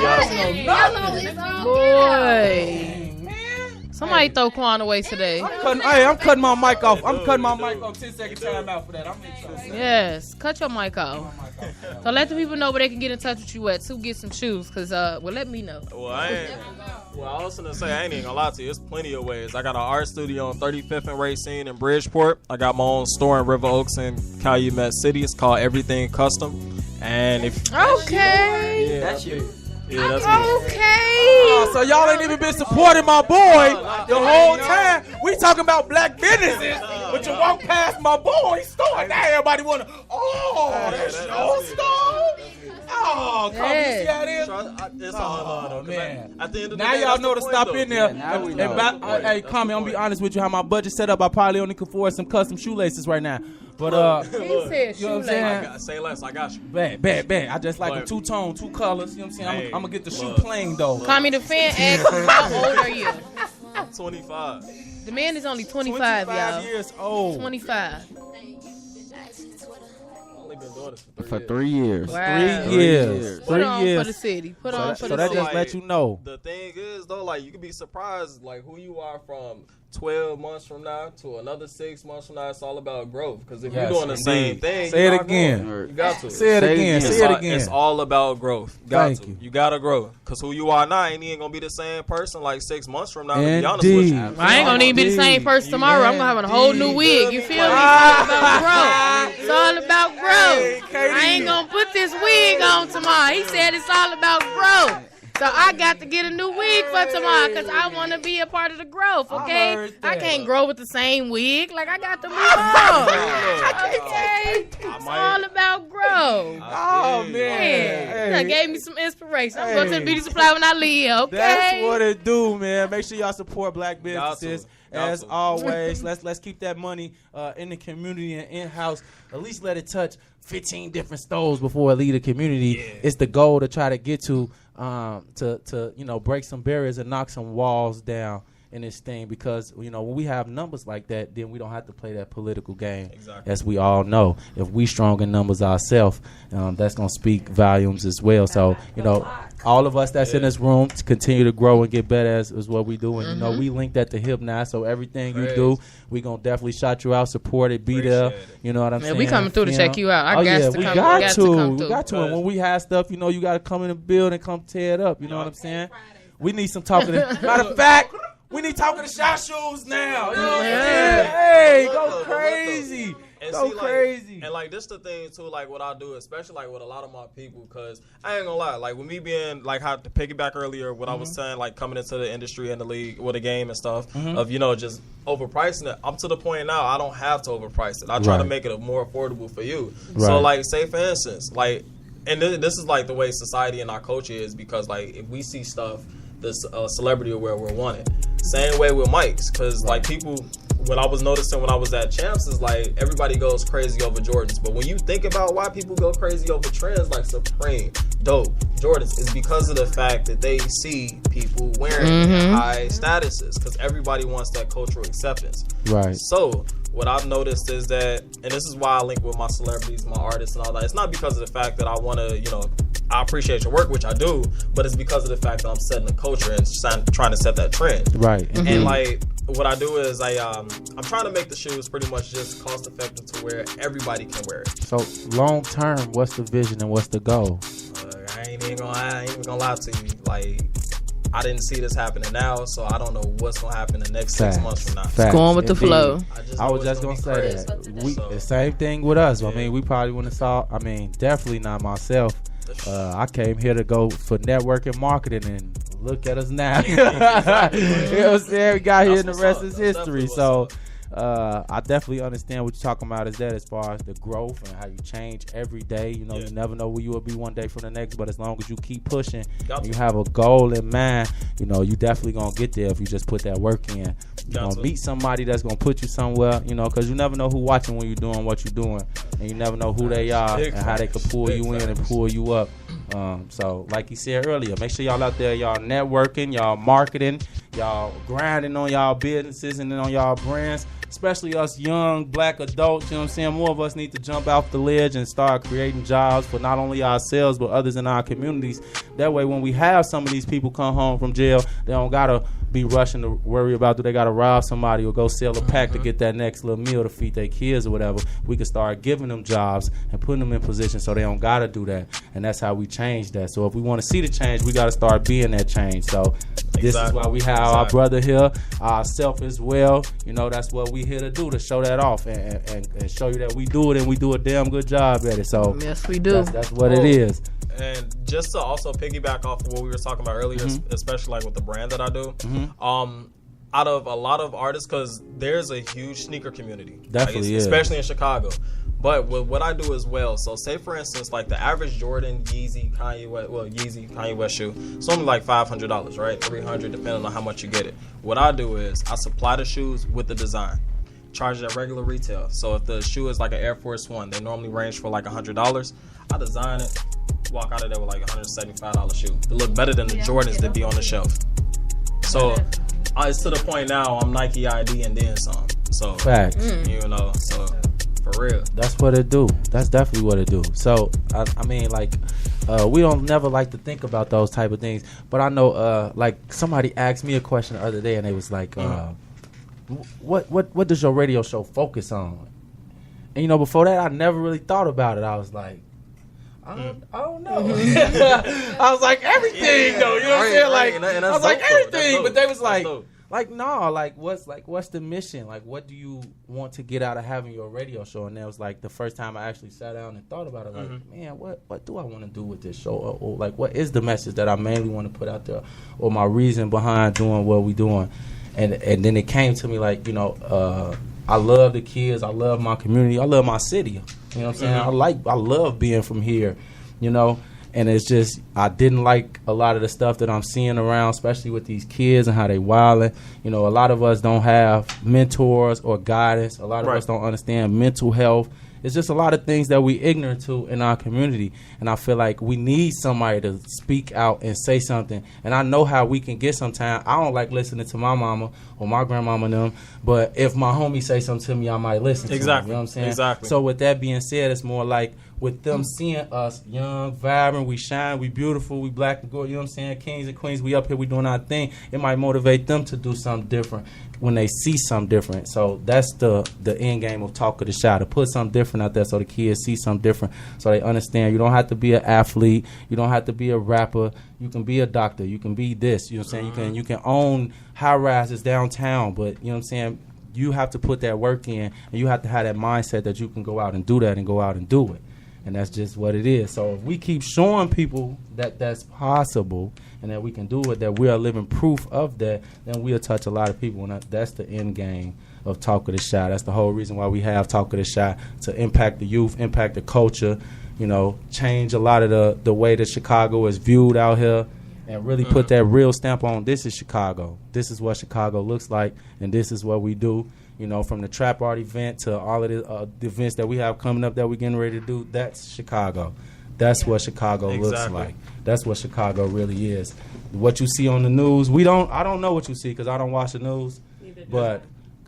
Speaker 7: Boy.
Speaker 3: Man.
Speaker 7: Somebody throw Quan away today.
Speaker 3: I'm cutting my mic off. I'm cutting my mic off. 10-second time out for that.
Speaker 7: Yes, cut your mic off. So let the people know where they can get in touch with you at to get some shoes. Cause let me know.
Speaker 5: Well, I was gonna say I ain't even gonna lie to you. There's plenty of ways. I got an art studio on 35th and Racine in Bridgeport. I got my own store in River Oaks and Calumet City. It's called Everything Custom. And if
Speaker 7: okay,
Speaker 11: that's you.
Speaker 5: Yeah, that's me.
Speaker 7: Okay.
Speaker 3: So y'all ain't even been supporting my boy the whole time. We talking about black businesses, but you walk past my boy store. Now everybody wanna. That's your store. Oh, come on, you see how it is?
Speaker 5: It's all love,
Speaker 3: man.
Speaker 5: At the end of the
Speaker 3: Now
Speaker 5: day,
Speaker 3: y'all know to stop in there.
Speaker 11: Hey,
Speaker 3: Kami, I'm gonna be honest with you. How my budget set up, I probably only could afford some custom shoelaces right now. But
Speaker 7: he said
Speaker 3: you know what I'm saying?
Speaker 5: Say less, I got you.
Speaker 3: Bad. I just like them two-tone, two colors. You know what I'm saying? I'm gonna get the shoe plain though.
Speaker 7: Kami, the fan asked, how old are you?
Speaker 5: 25.
Speaker 7: The man is only 25, y'all.
Speaker 3: Years old.
Speaker 7: 25.
Speaker 11: For 3 years.
Speaker 7: Wow.
Speaker 3: 3 years.
Speaker 7: Put on for the city. Put on for the city.
Speaker 3: So that just let you know.
Speaker 5: The thing is, though, like, you could be surprised, like, who you are from 12 months from now to another 6 months from now. It's all about growth. Because if you're doing the same thing,
Speaker 3: say it again.
Speaker 5: You got to.
Speaker 3: Say it again.
Speaker 5: It's all about growth. You got to grow. Because who you are now ain't even going to be the same person like 6 months from now. To be honest with you.
Speaker 7: I ain't going to even be the same person tomorrow. I'm going to have a whole new wig. You feel me? It's all about growth. I ain't going to put this wig on tomorrow. He said it's all about growth. So I got to get a new wig for tomorrow because I want to be a part of the growth, okay? I can't grow with the same wig. Like, I got to move on. Okay? It's all about growth.
Speaker 3: Oh, man.
Speaker 7: Hey. That gave me some inspiration. I'm going to the beauty supply when I leave, okay?
Speaker 3: That's what it do, man. Make sure y'all support black businesses. As always, let's keep that money in the community and in-house. At least let it touch 15 different stores before it leave the community. Yeah. It's the goal to try to get to break some barriers and knock some walls down in this thing, because when we have numbers like that, then we don't have to play that political game. Exactly. As we all know, if we strong in numbers ourselves, that's gonna speak volumes as well. So all of us that's in this room to continue to grow and get better is what we do. And we linked at the hip now, so everything you do, we gonna definitely shout you out, support it, be there. You know what I'm saying?
Speaker 7: We coming through to check you out.
Speaker 3: We got to. And when we have stuff, you got to come in the building, come tear it up. You know what I'm saying? We need some talking. Matter of fact, we need talking to shot shoes now. You know what I'm saying? Hey, go crazy. Go crazy.
Speaker 5: And like this the thing too, like what I do, especially like with a lot of my people, because I ain't gonna lie, like with me being like how to piggyback earlier, what I was saying, like coming into the industry and the league with the game and stuff, of just overpricing it. I'm to the point now I don't have to overprice it. I try to make it more affordable for you. So like say for instance, like, and this is like the way society and our culture is, because like if we see stuff this celebrity aware we're wanted. Same way with mics, because like people, what I was noticing when I was at Champs is like everybody goes crazy over Jordans, but when you think about why people go crazy over trends like Supreme, Dope, Jordans, is because of the fact that they see people wearing high statuses, because everybody wants that cultural acceptance.
Speaker 3: Right.
Speaker 5: So what I've noticed is that, and this is why I link with my celebrities, my artists and all that, it's not because of the fact that I want to, I appreciate your work, which I do, but it's because of the fact that I'm setting the culture and trying to set that trend.
Speaker 3: Right.
Speaker 5: And like what I do is I'm trying to make the shoes pretty much just cost effective to where everybody can wear it.
Speaker 3: So long term, what's the vision and what's the goal?
Speaker 5: I ain't even gonna lie to you. Like, I didn't see this happening now, so I don't know what's gonna happen the next 6 months from now.
Speaker 7: It's going with the flow.
Speaker 3: I was just gonna say that. The same thing with us. Yeah. I mean, we probably wouldn't have saw. I mean, definitely not myself. I came here to go for networking marketing, and look at us now. You know what I'm saying? We got here, and the rest is history. So I definitely understand what you're talking about, is that as far as the growth and how you change every day. You never know where you will be one day from the next, but as long as you keep pushing and you have a goal in mind, you definitely gonna get there if you just put that work in. You're gonna meet somebody that's gonna put you somewhere, because you never know who watching when you're doing what you're doing, and you never know who they are and how they can pull you in and pull you up. So like you said earlier, make sure y'all out there, y'all networking, y'all marketing, y'all grinding on y'all businesses and then on y'all brands, especially us young black adults, you know what I'm saying, more of us need to jump off the ledge and start creating jobs for not only ourselves but others in our communities. That way when we have some of these people come home from jail, they don't gotta be rushing to worry about do they gotta rob somebody or go sell a pack to get that next little meal to feed their kids or whatever. We can start giving them jobs and putting them in position so they don't gotta do that. And that's how we change that. So if we want to see the change, we gotta start being that change. So this is why we have our brother here, ourself as well. You know, that's what we here to do, to show that off and show you that we do it and we do a damn good job at it. So
Speaker 7: yes, we do.
Speaker 3: That's what it is.
Speaker 5: And just to also piggyback off of what we were talking about earlier, especially like with the brand that I do, out of a lot of artists, because there's a huge sneaker community,
Speaker 3: definitely,
Speaker 5: especially in Chicago. But with what I do as well, so say for instance, like the average Jordan, Yeezy, Kanye West shoe, it's only like $500, right? $300, depending on how much you get it. What I do is I supply the shoes with the design, charge it at regular retail. So if the shoe is like an Air Force One, they normally range for like $100. I design it, walk out of there with like a $175 shoe. They look better than the Jordans that be on the shelf. So it's to the point now I'm Nike ID and then some. So
Speaker 3: facts.
Speaker 5: You know, so for real.
Speaker 3: That's what it do. That's definitely what it do. So I mean, like, we don't never like to think about those type of things. But I know, like, somebody asked me a question the other day, and they was like, "What does your radio show focus on?" And you know, before that, I never really thought about it. I was like, I don't know. I was like, everything though. You know what I'm saying? Like, I was like, everything. But they was like, no, like what's the mission? Like, what do you want to get out of having your radio show? And that was like the first time I actually sat down and thought about it. Like, man, what do I want to do with this show? Or like, what is the message that I mainly want to put out there, or my reason behind doing what we doing? And then it came to me like, you know, I love the kids, I love my community, I love my city. You know what I'm saying? I love being from here, you know. And it's just, I didn't like a lot of the stuff that I'm seeing around, especially with these kids and how they wilding. You know, a lot of us don't have mentors or guidance. A lot of us don't understand mental health. It's just a lot of things that we ignorant to in our community. And I feel like we need somebody to speak out and say something. And I know how we can get sometimes. I don't like listening to my mama or my grandmama and them. But if my homie say something to me, I might listen to him. You know what I'm saying?
Speaker 5: Exactly.
Speaker 3: So with that being said, it's more like with them seeing us young, vibrant, we shine, we beautiful, we black and gold, you know what I'm saying? Kings and queens, we up here, we doing our thing. It might motivate them to do something different when they see something different. So that's the end game of Talk of the Shy, to put something different out there so the kids see something different, so they understand you don't have to be an athlete, you don't have to be a rapper, you can be a doctor, you can be this, you know what I'm saying? You can own high rises downtown, but you know what I'm saying? You have to put that work in, and you have to have that mindset that you can go out and do that and go out and do it. And that's just what it is. So if we keep showing people that that's possible and that we can do it, that we are living proof of that, then we'll touch a lot of people. And that's the end game of Talk of the Shy. That's the whole reason why we have Talk of the Shy, to impact the youth, impact the culture, you know, change a lot of the way that Chicago is viewed out here, and really put that real stamp on, this is Chicago. This is what Chicago looks like, and this is what we do. You know, from the Trap Art event to all of the events that we have coming up that we're getting ready to do, that's Chicago. That's what Chicago looks like. That's what Chicago really is. What you see on the news, I don't know what you see because I don't watch the news, but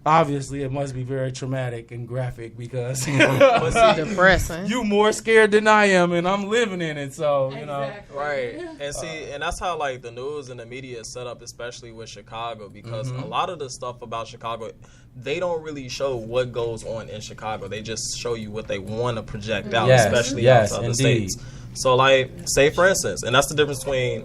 Speaker 3: obviously it must be very traumatic and graphic because
Speaker 7: depressing.
Speaker 3: You more scared than I am, and I'm living in it. So you know,
Speaker 5: right? And see, and that's how like the news and the media is set up, especially with Chicago, because a lot of the stuff about Chicago, they don't really show what goes on in Chicago. They just show you what they want to project out, especially outside the states. So, like, say for instance, and that's the difference between,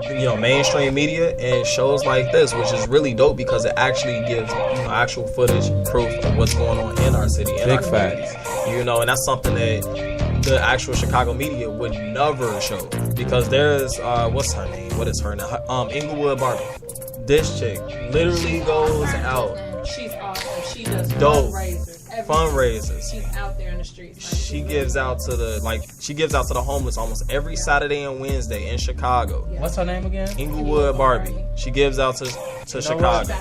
Speaker 5: you know, mainstream media and shows like this, which is really dope because it actually gives, you know, actual footage, proof of what's going on in our city, in our communities. You know, and that's something that the actual Chicago media would never show, because there's what's her name? What is her name? Inglewood Barbie. This chick literally goes out.
Speaker 12: She's awesome. She does
Speaker 5: dope
Speaker 12: fundraisers. She's out there in the streets.
Speaker 5: She gives out to the homeless almost every Saturday and Wednesday in Chicago.
Speaker 3: What's her name again?
Speaker 5: Inglewood Barbie. She gives out to Chicago.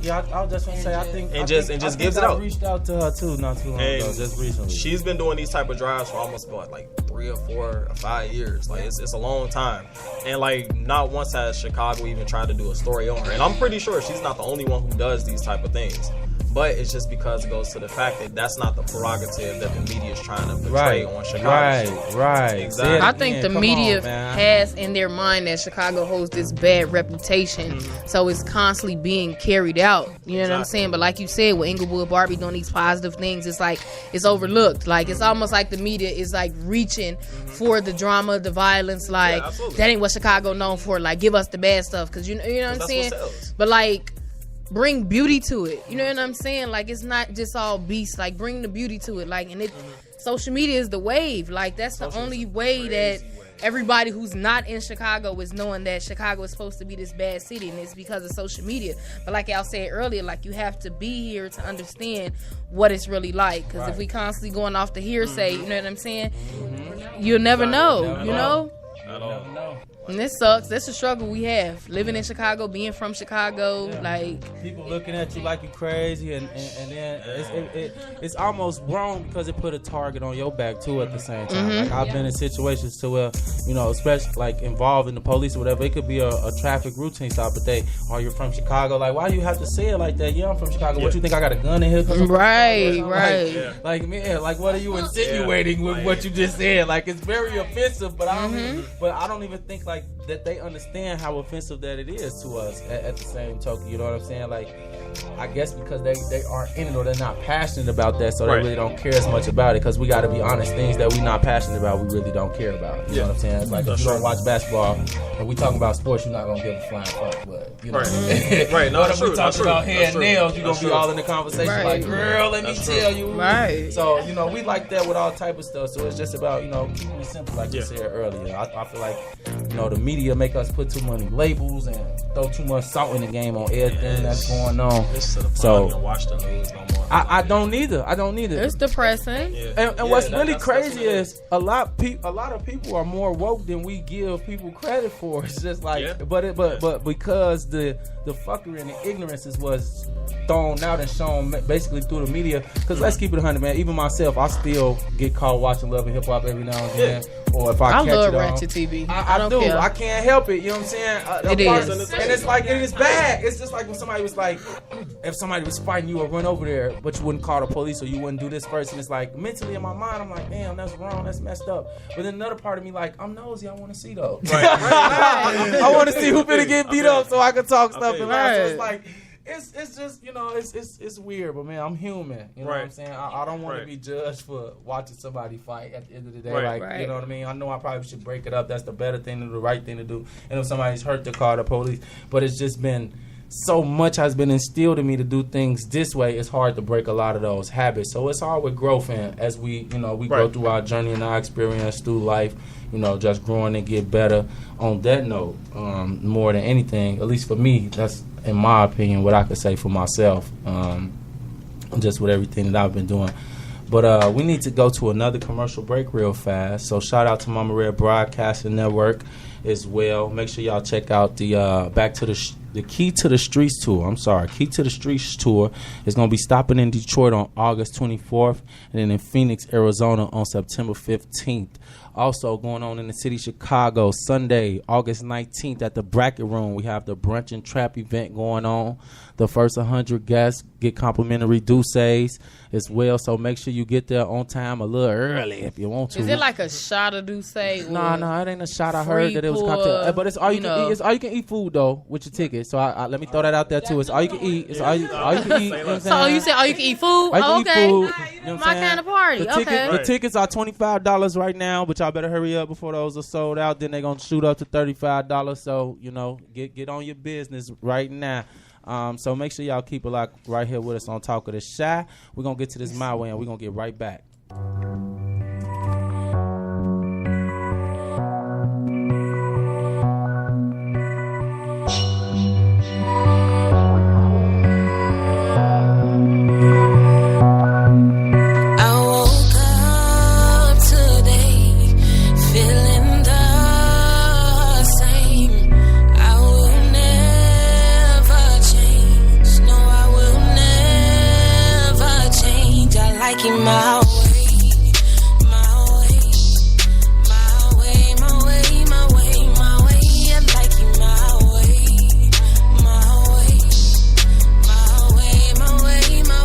Speaker 3: Yeah, I was just gonna say, I think
Speaker 5: just gives it out.
Speaker 3: I reached out to her too not too long ago, just recently.
Speaker 5: She's been doing these type of drives for almost like 3 or 4 or 5 years. Like it's a long time, and like not once has Chicago even tried to do a story on her. And I'm pretty sure she's not the only one who does these type of things. But it's just because it goes to the fact that that's not the prerogative that the media is trying to portray on Chicago.
Speaker 3: Right.
Speaker 5: Exactly.
Speaker 7: I think the media has in their mind that Chicago holds this bad reputation, so it's constantly being carried out. You know what I'm saying? But like you said, with Inglewood Barbie doing these positive things, it's like it's overlooked. Like it's almost like the media is like reaching for the drama, the violence. Like that ain't what Chicago known for. Like give us the bad stuff, because you know what I'm saying. But like, bring beauty to it. You know what I'm saying? Like it's not just all beast. Like bring the beauty to it. Like, and it social media is the wave. Like that's the only way that everybody who's not in Chicago is knowing that Chicago is supposed to be this bad city, and it's because of social media. But like y'all said earlier, like you have to be here to understand what it's really like. Because if we constantly going off the hearsay, you know what I'm saying? You'll never know. You know? And this sucks. That's a struggle we have. Living in Chicago, being from Chicago, like
Speaker 3: people looking at you like you crazy, and then it's almost wrong because it put a target on your back too at the same time. Like I've been in situations to where, you know, especially like involving the police or whatever, it could be a traffic routine stop, but you're from Chicago. Like, why do you have to say it like that? Yeah, I'm from Chicago. What you think I got a gun in here?
Speaker 7: Right.
Speaker 3: Like man, like what are you insinuating with what you just said? Like it's very offensive, but I don't even think like that they understand how offensive that it is to us at the same token. You know what I'm saying? Like, I guess because they aren't in it or they're not passionate about that, so they really don't care as much about it. Because we got to be honest, things that we're not passionate about, we really don't care about. You know what I'm saying? It's like if you don't watch basketball and we talking about sports, you're not gonna give a flying fuck. But you know,
Speaker 5: right? No,
Speaker 3: but if we talking about hair and nails, you're gonna be all in the conversation. Like, girl, let me tell you.
Speaker 7: Right.
Speaker 3: So you know, we like that with all type of stuff. So it's just about, you know, keeping it simple, like you said earlier. I feel like, you know, the media make us put too many labels and throw too much salt in the game on everything that's going on. So
Speaker 5: watch the news no more.
Speaker 3: I don't either.
Speaker 7: It's depressing.
Speaker 3: And what's really crazy is a lot of people are more woke than we give people credit for. It's just like, but because the fuckery and the ignorance is what's thrown out and shown basically through the media. Because let's keep it 100, man. Even myself, I still get caught watching Love and Hip Hop every now and then. Or if I catch
Speaker 7: love
Speaker 3: it
Speaker 7: Ratchet TV.
Speaker 3: I
Speaker 7: don't
Speaker 3: do.
Speaker 7: care.
Speaker 3: I can't help it. You know what I'm saying?
Speaker 7: It is.
Speaker 3: And it's like, it is bad. It's just like when somebody was like, if somebody was fighting you or run over there, but you wouldn't call the police or you wouldn't do this first. And it's like, mentally in my mind, I'm like, damn, that's wrong. That's messed up. But then another part of me like, I'm nosy. I want to see though. I want to see who finna get beat up so I can talk stuff. And so it's like, it's just, you know, it's weird, but man, I'm human. You know what I'm saying? I don't want to be judged for watching somebody fight at the end of the day. You know what I mean? I know I probably should break it up. That's the better thing to do, the right thing to do. And if somebody's hurt, to call the police. But it's just been so much has been instilled in me to do things this way. It's hard to break a lot of those habits. So it's hard with growth, and as we, you know, we go through our journey and our experience through life, you know, just growing and get better. On that note, more than anything, at least for me, that's in my opinion what I could say for myself, just with everything that I've been doing. But we need to go to another commercial break real fast. So shout out to Mama Red Broadcasting Network as well. Make sure y'all check out the Key to the Streets tour. Key to the Streets tour is going to be stopping in Detroit on August 24th and then in Phoenix, Arizona on September 15th. Also going on in the city of Chicago, Sunday, August 19th at the Bracket Room. We have the Brunch and Trap event going on. The first 100 guests get complimentary Douces as well. So make sure you get there on time a little early if you want to.
Speaker 7: Is it like a shot of Douce?
Speaker 3: No, it ain't a shot. I heard that it was cocktail. But it's all you can eat. It's all you can eat food though with your ticket. So I let me throw that out there too. It's all you can eat. It's all you can eat. You know what I'm saying?
Speaker 7: So you said all you can eat food?
Speaker 3: Okay. You know what I'm
Speaker 7: My kind of party.
Speaker 3: The tickets are $25 right now, but y'all better hurry up before those are sold out. Then they're gonna shoot up to $35. So you know, get on your business right now. So make sure y'all keep it locked right here with us on Talk of the Shy. We're gonna get to this my way and we're gonna get right back.
Speaker 13: My way, my way, my way, my way, my way, my way. I like it my way, my way, my way, my way, my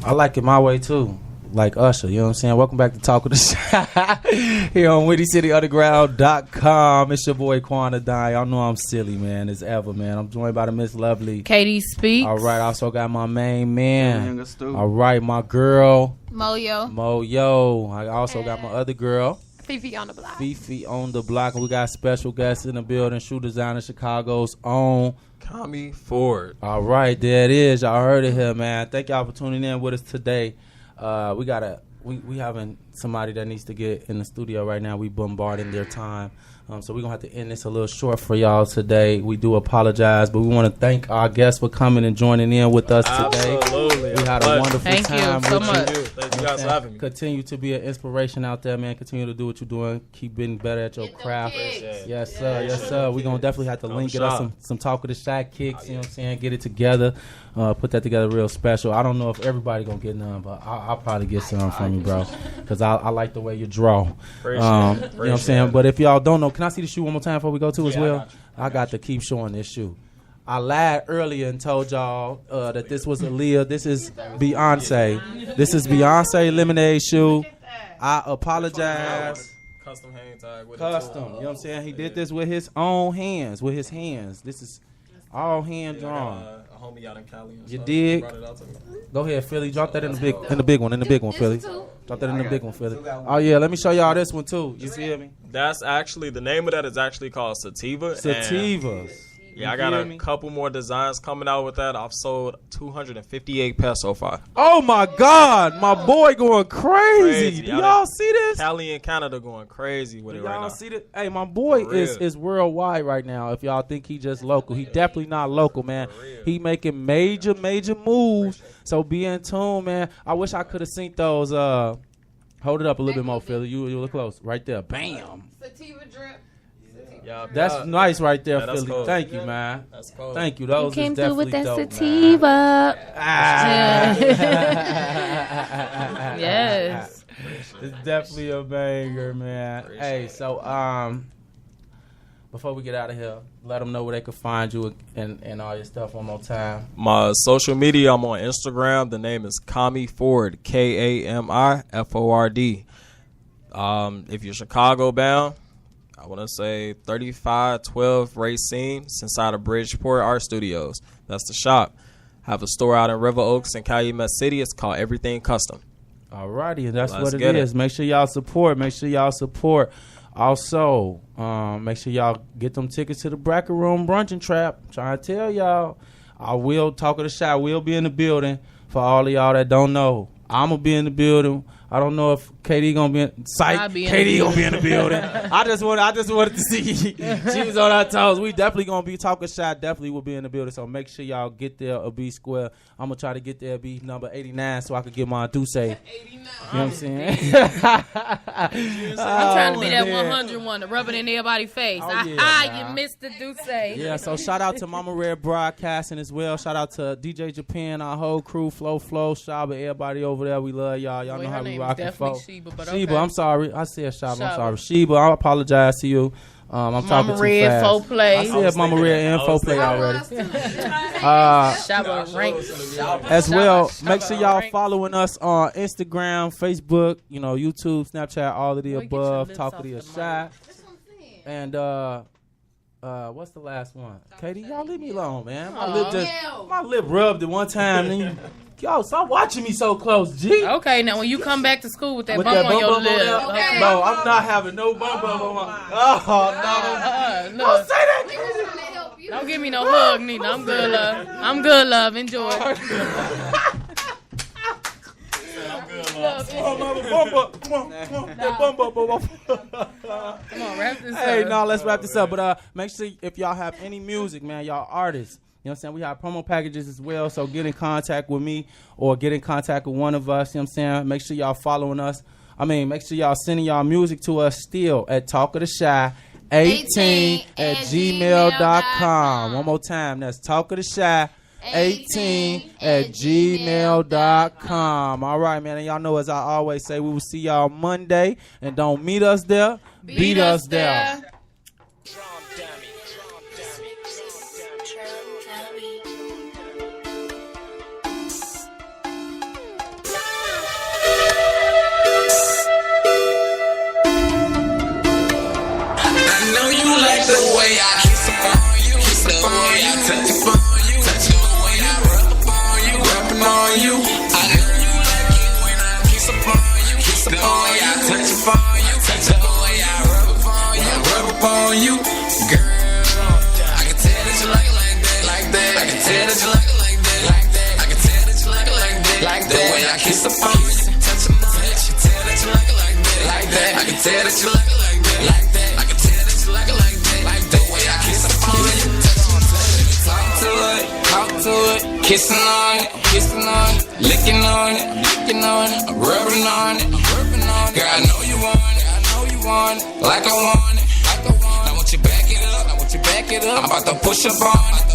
Speaker 3: I like it my way too. Like Usher, you know what I'm saying? Welcome back to Talk of the Shot here on WindyCityUnderground.com. It's your boy Quana Dye. Y'all know I'm silly, man, as ever, man. I'm joined by the Miss Lovely
Speaker 7: Katie Speaks.
Speaker 3: All right, I also got my main man. All right, my girl Moyo. I also got my other girl
Speaker 4: Fifi on the block.
Speaker 3: Fifi on the block. And we got special guests in the building, shoe designer Chicago's own
Speaker 5: Kami Ford.
Speaker 3: All right, there it is. Y'all heard it here, man. Thank y'all for tuning in with us today. We having somebody that needs to get in the studio right now. We bombarding their time. So we're going to have to end this a little short for y'all today. We do apologize, but we want to thank our guests for coming and joining in with us today.
Speaker 5: Absolutely.
Speaker 3: We had a wonderful
Speaker 7: Thank
Speaker 3: time
Speaker 7: you so
Speaker 3: with
Speaker 7: much.
Speaker 3: you.
Speaker 5: Thank you guys for having me.
Speaker 3: Continue to be an inspiration out there, man. Continue to do what you're doing. Keep getting better at your craft. Yes, sir. Yes, sir. We're going to definitely have to link it up some Talk of the Shot kicks, you know what I'm saying? Get it together. Put that together real special. I don't know if everybody going to get none, but I'll probably get some from you, bro, because I like the way you draw. You know what I'm saying? But if y'all don't know, can I see the shoe one more time before we go to as well? I got to keep showing this shoe. I lied earlier and told y'all that this was Aaliyah. This is Beyonce. This is Beyonce Lemonade shoe. I apologize.
Speaker 5: Custom hang tag with
Speaker 3: Custom. You know what I'm saying? He did this with his own hands. With his hands. This is all hand drawn.
Speaker 5: A homie out in Cali.
Speaker 3: You dig? Go ahead, Philly. Drop that in the big one. In the big one, Philly. Drop that in the big one, Philly. Oh yeah, let me show y'all this one too. You feel me?
Speaker 5: That's actually the name of that is actually called Sativa.
Speaker 3: Sativas.
Speaker 5: Yeah, I got a couple more designs coming out with that. I've sold 258 pairs so far.
Speaker 3: Oh my God, my boy going crazy. Do y'all see this?
Speaker 5: Cali and Canada going crazy with it right now.
Speaker 3: Y'all see this? Hey, my boy is worldwide right now. If y'all think he just local, he definitely not local, man. He making major moves. So be in tune, man. I wish I could have seen those. Hold it up a little bit more, Philly. You look close. Right there. Bam.
Speaker 4: Sativa drip.
Speaker 3: That's nice right there, Philly.
Speaker 5: Cool.
Speaker 3: Thank you, man.
Speaker 5: That's cool.
Speaker 3: Thank you. Those
Speaker 8: Came
Speaker 3: is
Speaker 8: through
Speaker 3: definitely
Speaker 8: with that
Speaker 3: dope,
Speaker 8: sativa.
Speaker 7: Yes.
Speaker 3: It's definitely a banger, man. Hey, so before we get out of here, let them know where they can find you and all your stuff one more time.
Speaker 5: My social media, I'm on Instagram. The name is Kami Ford, KamiFord. If you're Chicago bound, I want to say 3512 Racine, inside of Bridgeport Art Studios. That's the shop. Have a store out in River Oaks and Calumet City. It's called Everything Custom.
Speaker 3: Alrighty, and that's what it is. Make sure y'all support. Also, make sure y'all get them tickets to the Bracket Room Brunch and Trap. I'm trying to tell y'all, I will Talk of the Shot. We'll be in the building. For all of y'all that don't know, I'm gonna be in the building. I don't know if KD gonna be in sight. KD gonna be in the building. I just wanted to see she was on our toes. We definitely gonna be Talking Shot. Definitely will be in the building. So make sure y'all get there a B square. I'm gonna try to get there be number 89 so I can get my Duce. 89. You know what I'm saying?
Speaker 7: I'm trying to be that 100 one to rub it in everybody's face. You missed the Duce.
Speaker 3: Yeah. So shout out to Mama Red Broadcasting as well. Shout out to DJ Japan, our whole crew, Flo, Shaba, everybody over there. We love y'all. Y'all know how we rockin' folks. Sheba, I'm sorry. I said Shaba. I'm sorry. Sheba, I apologize to you. I'm talking too
Speaker 7: Red,
Speaker 3: fast.
Speaker 7: Play.
Speaker 3: I said Mama Red and Faux Play already.
Speaker 7: Shaba ranks.
Speaker 3: As well, make sure y'all following us on Instagram, Facebook, YouTube, Snapchat, all of the above. Talk of the Shot. And what's the last one? Katie, y'all leave me alone, man. My lip rubbed at one time. And y'all stop watching me so close, G.
Speaker 7: Okay, now when you come back to school with that bump on your lip.
Speaker 3: No, I'm not having no bump on my. Oh no! Don't say that.
Speaker 7: Don't give me no hug, neither. I'm good, love. Enjoy.
Speaker 3: Come on,
Speaker 7: wrap this up.
Speaker 3: Hey, no, let's wrap this up. But make sure if y'all have any music, man, y'all artists. You know what I'm saying? We have promo packages as well. So get in contact with me or get in contact with one of us. You know what I'm saying? Make sure y'all following us. Make sure y'all sending y'all music to us still at Talk of the Shy 18 at gmail.com. One more time. That's Talk of the Shy 18 at gmail.com. All right, man. And y'all know, as I always say, we will see y'all Monday. And don't meet us there. Beat us there.
Speaker 1: on you, touch on it. She tell that you like it like that, like that. I can tell that you like it like that, like that. I can tell that you like it like that, like that. The way I kiss up on you, touch on it. Talk to it, talk to it. Kissing on it, kissing on it. Licking on it, licking on it. I'm rubbing on it, I'm rubbing on it. Girl, I know you want it, I know you want it. Like I want it, like I want it. I want you back it up, I want you back it up. I'm about to push up on it.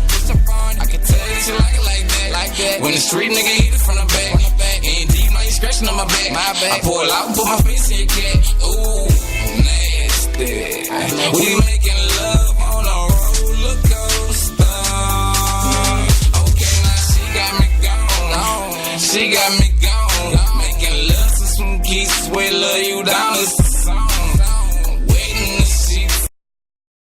Speaker 1: I can tell that you like it like that, like that. When the street nigga hit it from the back, ain't deep, now you scratching on my back, my back. I pull out and put my face in your cat. Ooh, nasty. We making love on a roller coaster. Okay, now she got me gone. She got me gone. Making love to some geese, way love you down the